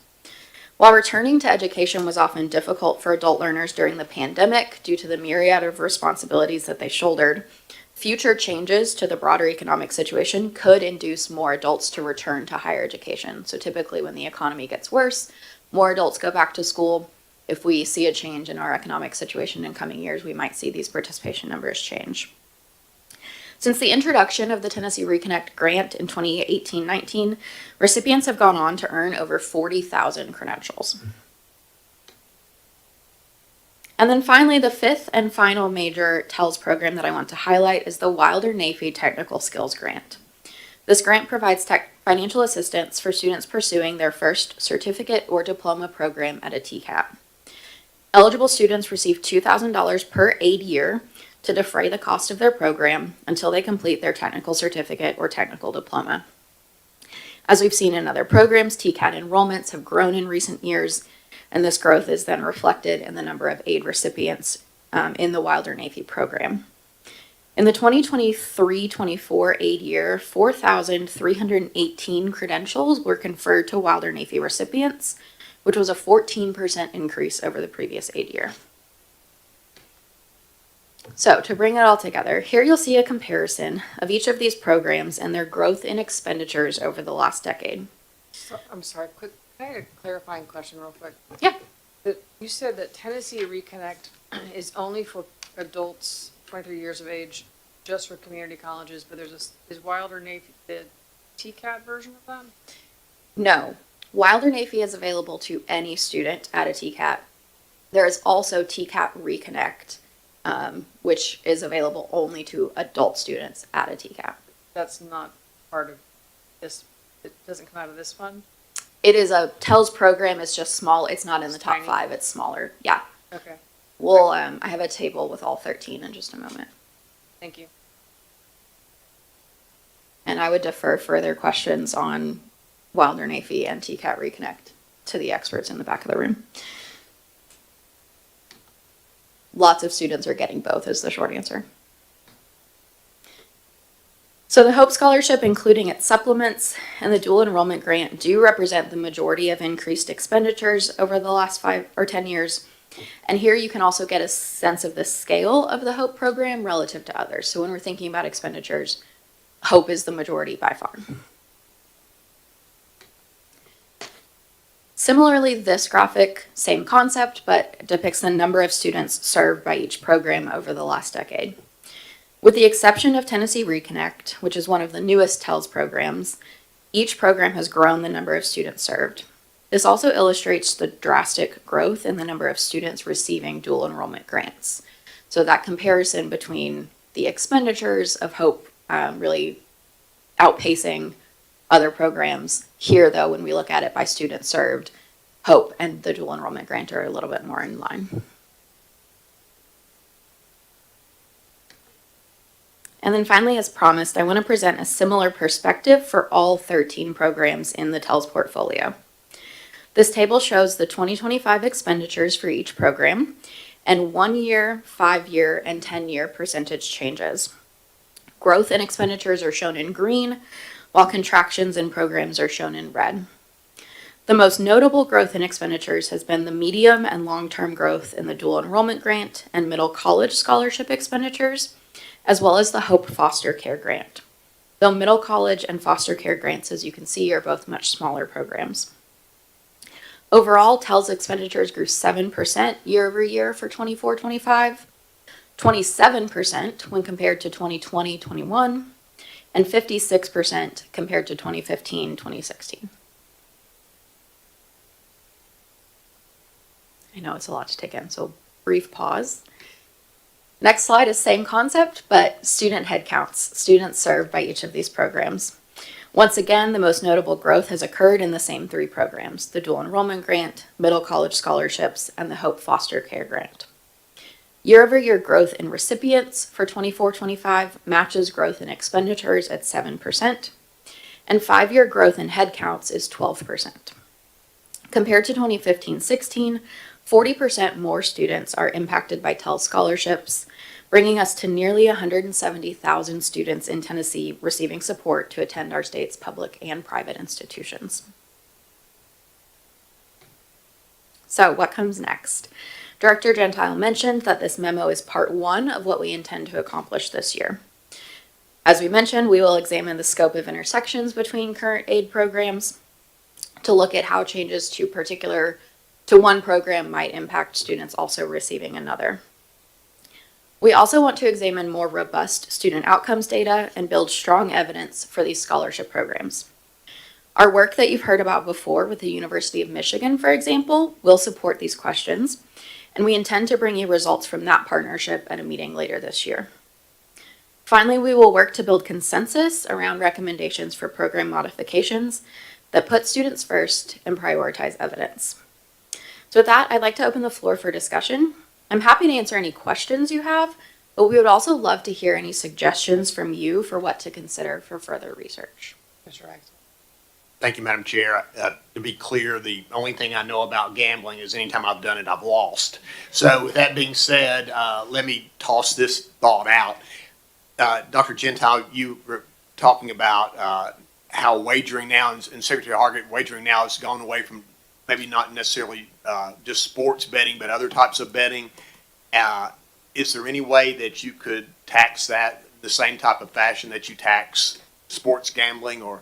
While returning to education was often difficult for adult learners during the pandemic due to the myriad of responsibilities that they shouldered, future changes to the broader economic situation could induce more adults to return to higher education. So typically when the economy gets worse, more adults go back to school. If we see a change in our economic situation in coming years, we might see these participation numbers change. Since the introduction of the Tennessee Reconnect grant in 2018-19, recipients have gone on to earn over 40,000 credentials. And then finally, the fifth and final major TELS program that I want to highlight is the Wilder-Nafee Technical Skills Grant. This grant provides financial assistance for students pursuing their first certificate or diploma program at a TCAP. Eligible students receive $2,000 per aid year to defray the cost of their program until they complete their technical certificate or technical diploma. As we've seen in other programs, TCAT enrollments have grown in recent years, and this growth is then reflected in the number of aid recipients in the Wilder-Nafee program. In the 2023-24 aid year, 4,318 credentials were conferred to Wilder-Nafee recipients, which was a 14% increase over the previous aid year. So to bring it all together, here you'll see a comparison of each of these programs and their growth in expenditures over the last decade. So, I'm sorry, can I have a clarifying question real quick? Yeah. You said that Tennessee Reconnect is only for adults 23 years of age, just for community colleges, but is Wilder-Nafee the TCAT version of that? No. Wilder-Nafee is available to any student at a TCAT. There is also TCAT Reconnect, which is available only to adult students at a TCAP. That's not part of this, it doesn't come out of this fund? It is a TELS program, it's just small, it's not in the top Tiny. 5, it's smaller, yeah. Okay, We'll, I have a table with all 13 in just a moment. thank you. And I would defer further questions on Wilder-Nafee and TCAT Reconnect to the experts in the back of the room. Lots of students are getting both is the short answer. So the Hope Scholarship, including its supplements and the dual enrollment grant, do represent the majority of increased expenditures over the last 5 or 10 years. And here you can also get a sense of the scale of the Hope program relative to others. So when we're thinking about expenditures, Hope is the majority by far. Similarly, this graphic, same concept, but depicts the number of students served by each program over the last decade. With the exception of Tennessee Reconnect, which is one of the newest TELS programs, each program has grown the number of students served. This also illustrates the drastic growth in the number of students receiving dual enrollment grants. So that comparison between the expenditures of Hope really outpacing other programs. Here, though, when we look at it by students served, Hope and the dual enrollment grant are a little bit more in line. And then finally, as promised, I want to present a similar perspective for all 13 programs in the TELS portfolio. This table shows the 2025 expenditures for each program and 1-year, 5-year, and 10-year percentage changes. Growth in expenditures are shown in green, while contractions in programs are shown in red. The most notable growth in expenditures has been the medium and long-term growth in the dual enrollment grant and middle college scholarship expenditures, as well as the Hope Foster Care Grant. Though middle college and foster care grants, as you can see, are both much smaller programs. Overall, TELS expenditures grew 7% year over year for 24-25, 27% when compared to 2020-21, and 56% compared to 2015-2016. I know it's a lot to take in, so brief pause. Next slide is same concept, but student headcounts, students served by each of these programs. Once again, the most notable growth has occurred in the same 3 programs, the dual enrollment grant, middle college scholarships, and the Hope Foster Care Grant. Year-over-year growth in recipients for 24-25 matches growth in expenditures at 7%, and 5-year growth in headcounts is 12%. Compared to 2015-16, 40% more students are impacted by TELS scholarships, bringing us to nearly 170,000 students in Tennessee receiving support to attend our state's public and private institutions. So what comes next? Director Gentile mentioned that this memo is part one of what we intend to accomplish this year. As we mentioned, we will examine the scope of intersections between current aid programs to look at how changes to one program might impact students also receiving another. We also want to examine more robust student outcomes data and build strong evidence for these scholarship programs. Our work that you've heard about before with the University of Michigan, for example, will support these questions, and we intend to bring you results from that partnership at a meeting later this year. Finally, we will work to build consensus around recommendations for program modifications that put students first and prioritize evidence. So with that, I'd like to open the floor for discussion. I'm happy to answer any questions you have, but we would also love to hear any suggestions from you for what to consider for further research. Mr. Axel. Thank you, Madam Chair. To be clear, the only thing I know about gambling is anytime I've done it, I've lost. So with that being said, let me toss this thought out. Dr. Gentile, you were talking about how wagering now, and Secretary Hargett, wagering now has gone away from maybe not necessarily just sports betting, but other types of betting. Is there any way that you could tax that the same type of fashion that you tax sports gambling, or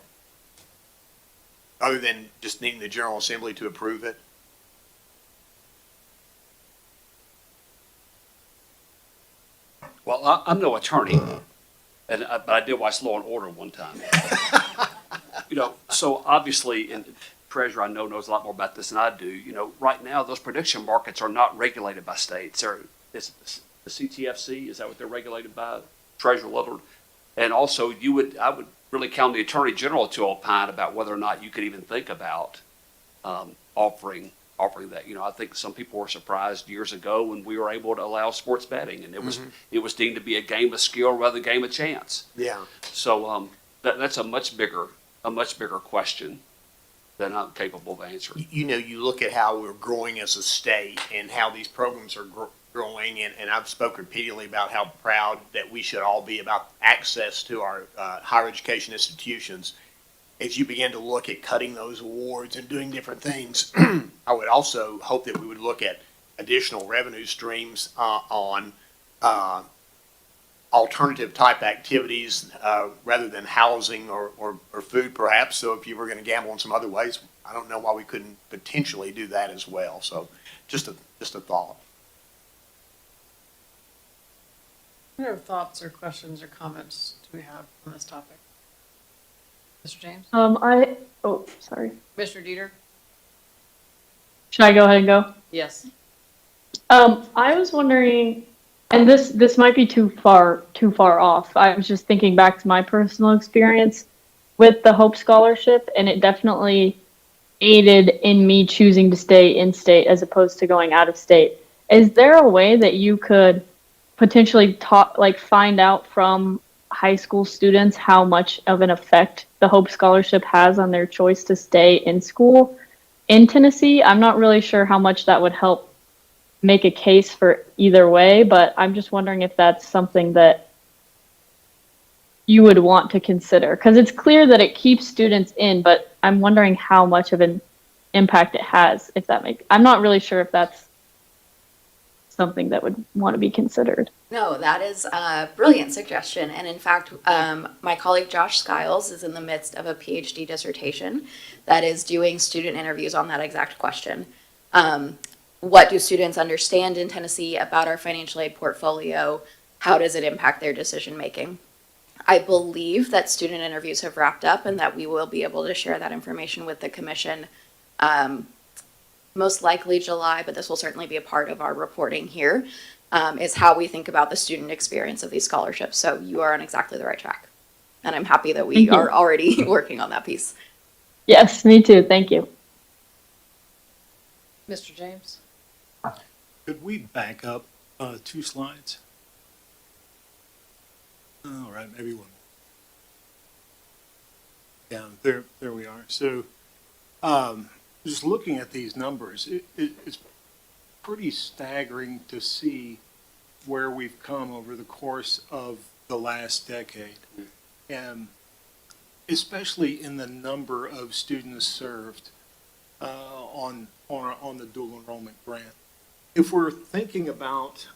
other than just needing the General Assembly to approve it? Well, I'm no attorney, but I did watch Law and Order one time. So obviously, and Treasurer I know knows a lot more about this than I do. Right now those prediction markets are not regulated by states. It's the CTFC, is that what they're regulated by? Treasurer Lillard. And also I would really count the Attorney General to opine about whether or not you could even think about offering that. I think some people were surprised years ago when we were able to allow sports betting, and it was deemed to be a game of skill rather than a game of chance. Yeah. So that's a much bigger question than I'm capable of answering. You look at how we're growing as a state and how these programs are growing, and I've spoken repeatedly about how proud that we should all be about access to our higher education institutions. As you begin to look at cutting those awards and doing different things, I would also hope that we would look at additional revenue streams on alternative type activities rather than housing or food perhaps. So if you were going to gamble in some other ways, I don't know why we couldn't potentially do that as well. So just a thought. What other thoughts or questions or comments do we have on this topic? Mr. James? Sorry. Mr. Dieter? Should I go ahead and go? Yes. I was wondering, and this might be too far off. I was just thinking back to my personal experience with the Hope Scholarship, and it definitely aided in me choosing to stay in state as opposed to going out of state. Is there a way that you could potentially find out from high school students how much of an effect the Hope Scholarship has on their choice to stay in school in Tennessee? I'm not really sure how much that would help make a case for either way, but I'm just wondering if that's something that you would want to consider, because it's clear that it keeps students in, but I'm wondering how much of an impact it has, I'm not really sure if that's something that would want to be considered. No, that is a brilliant suggestion. And in fact, my colleague Josh Skiles is in the midst of a PhD dissertation that is doing student interviews on that exact question. What do students understand in Tennessee about our financial aid portfolio? How does it impact their decision making? I believe that student interviews have wrapped up and that we will be able to share that information with the commission most likely July, but this will certainly be a part of our reporting here, is how we think about the student experience of these scholarships. So you are on exactly the right track. And I'm happy that we are already working on that piece. Yes, me too. Thank you. Mr. James? Could we back up 2 slides? All right, maybe one. Down there we are. So just looking at these numbers, it's pretty staggering to see where we've come over the course of the last decade, and especially in the number of students served. on the dual enrollment grant. If we're thinking about,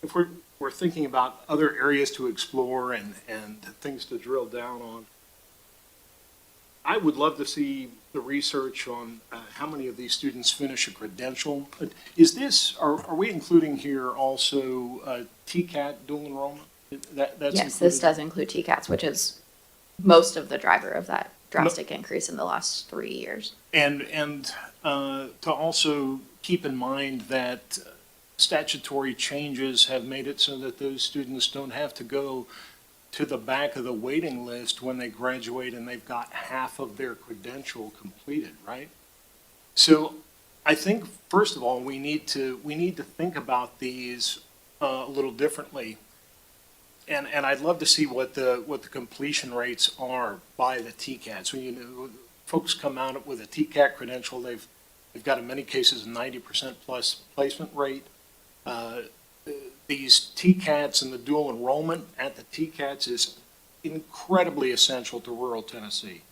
if we're thinking about other areas to explore and things to drill down on, I would love to see the research on how many of these students finish a credential. Is this, are we including here also TCAT dual enrollment? That's Yes, this included? does include TCATs, which is most of the driver of that drastic increase in the last 3 years. And to also keep in mind that statutory changes have made it so that those students don't have to go to the back of the waiting list when they graduate and they've got half of their credential completed, right? So I think, first of all, we need to think about these a little differently. And I'd love to see what the completion rates are by the TCATs. When folks come out with a TCAT credential, they've got in many cases a 90% plus placement rate. These TCATs and the dual enrollment at the TCATs is incredibly essential to rural Tennessee.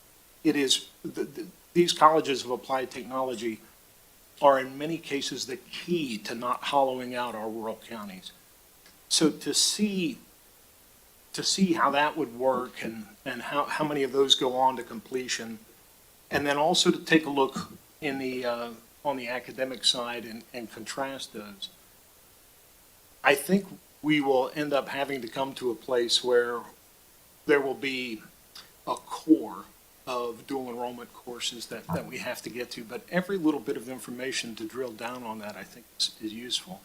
It is, these colleges of applied technology are in many cases the key to not hollowing out our rural counties. So to see how that would work and how many of those go on to completion, and then also to take a look in the, on the academic side and contrast those. I think we will end up having to come to a place where there will be a core of dual enrollment courses that we have to get to, but every little bit of information to drill down on that, I think, is useful.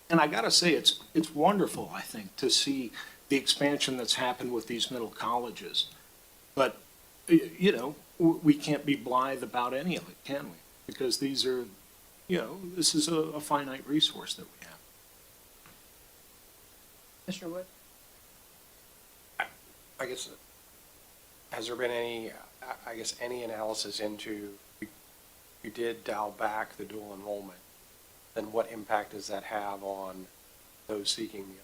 And I gotta say, it's wonderful, I think, to see the expansion that's happened with these middle colleges. But, you know, we can't be blithe about any of it, can we? Because these are, you know, this is a finite resource that we have. Mr. Wood? I guess, has there been any, I guess, any analysis into, you did dial back the dual enrollment, then what impact does that have on those seeking the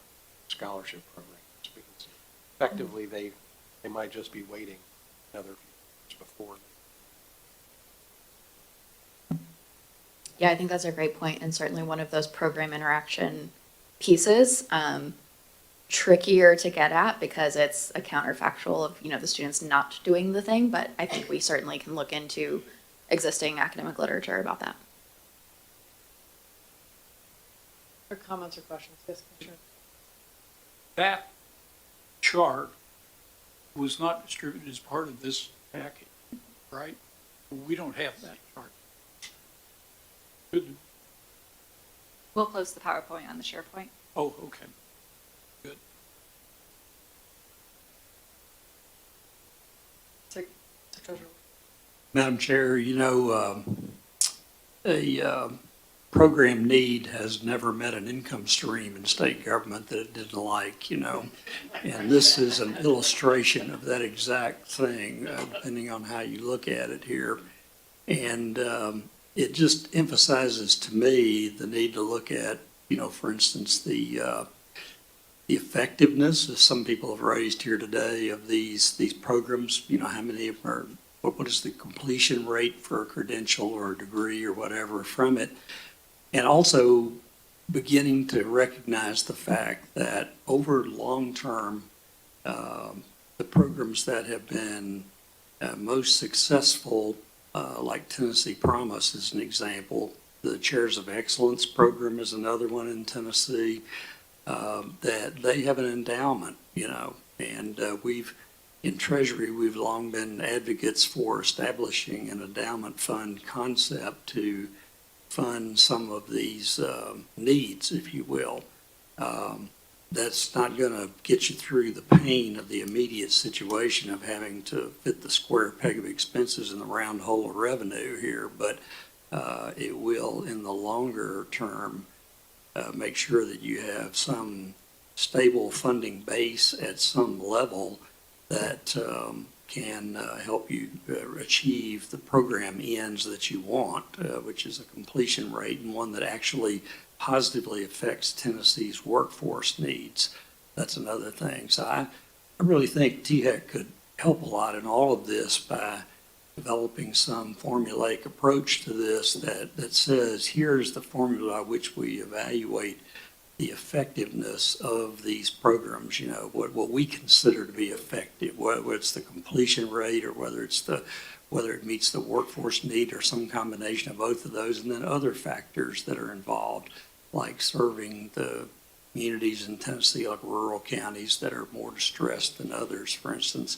scholarship programs? Because effectively, they might just be waiting another few years before. Yeah, I think that's a great point, and certainly one of those program interaction pieces, trickier to get at because it's a counterfactual of, you know, the students not doing the thing, but I think we certainly can look into existing academic literature about that. Or comments or questions? Yes, Commissioner. That chart was not distributed as part of this package, right? We don't have that chart. Good. We'll post the PowerPoint on the SharePoint. Oh, okay. Good. Madam Chair, you know, a program need has never met an income stream in state government that it didn't like, you know. And this is an illustration of that exact thing, depending on how you look at it here. And it just emphasizes to me the need to look at, you know, for instance, the effectiveness, as some people have raised here today, of these programs. You know, how many of them are, what is the completion rate for a credential or a degree or whatever from it? And also beginning to recognize the fact that over long term, the programs that have been most successful, like Tennessee Promise is an example, the Chairs of Excellence program is another one in Tennessee, that they have an endowment, you know, and in Treasury, we've long been advocates for establishing an endowment fund concept to fund some of these needs, if you will. That's not going to get you through the pain of the immediate situation of having to fit the square peg of expenses in the round hole of revenue here, but it will, in the longer term, make sure that you have some stable funding base at some level that can help you achieve the program ends that you want, which is a completion rate and one that actually positively affects Tennessee's workforce needs. That's another thing. So I really think THEC could help a lot in all of this by developing some formulaic approach to this that says, here's the formula by which we evaluate the effectiveness of these programs, you know, what we consider to be effective, whether it's the completion rate or whether it meets the workforce need or some combination of both of those, and then other factors that are involved, like serving the communities in Tennessee, like rural counties that are more distressed than others, for instance.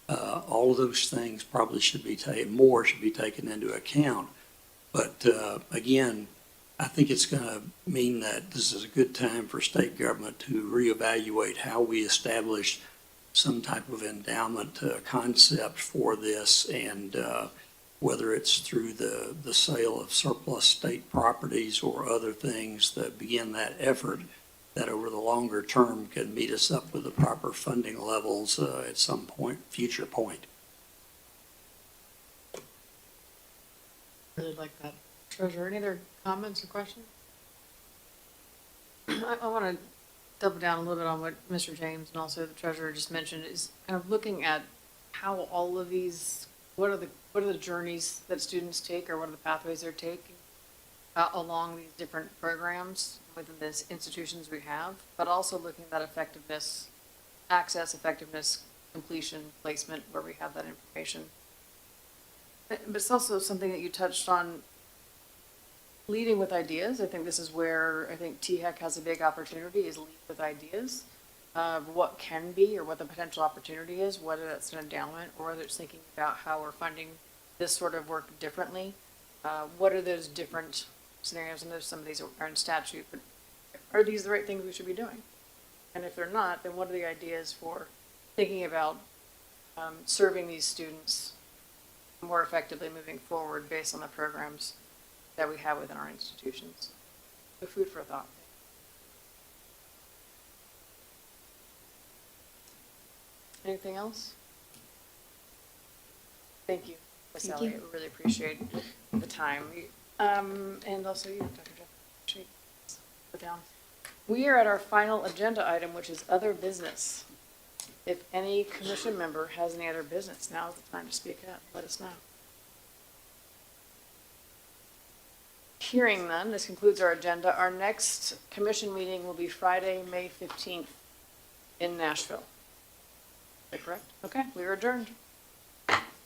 All of those things probably should be taken into account. But again, I think it's going to mean that this is a good time for state government to reevaluate how we establish some type of endowment concept for this, and whether it's through the sale of surplus state properties or other things that begin that effort, that over the longer term can meet us up with the proper funding levels at some future point. Really like that. Treasurer, any other comments or questions? I want to double down a little bit on what Mr. James and also the treasurer just mentioned, is kind of looking at how all of these, what are the journeys that students take, or what are the pathways they're taking along these different programs within the institutions we have, but also looking at that effectiveness, access, effectiveness, completion, placement, where we have that information. But it's also something that you touched on, leading with ideas. I think this is where I think THEC has a big opportunity, is lead with ideas of what can be or what the potential opportunity is, whether that's an endowment or whether it's thinking about how we're funding this sort of work differently. What are those different scenarios? And there's some of these are in statute, but are these the right things we should be doing? And if they're not, then what are the ideas for thinking about serving these students more effectively moving forward based on the programs that we have within our institutions? So food for thought. Anything else? Thank you, Ms. Thank Elliott. you. We really appreciate the time. And also you, Dr. Jeff. Appreciate it. Put down. We are at our final agenda item, which is other business. If any commission member has any other business, now is the time to speak up. Let us know. Hearing none, this concludes our agenda. Our next commission meeting will be Friday, May 15th in Nashville. Is that correct? Okay, we are adjourned.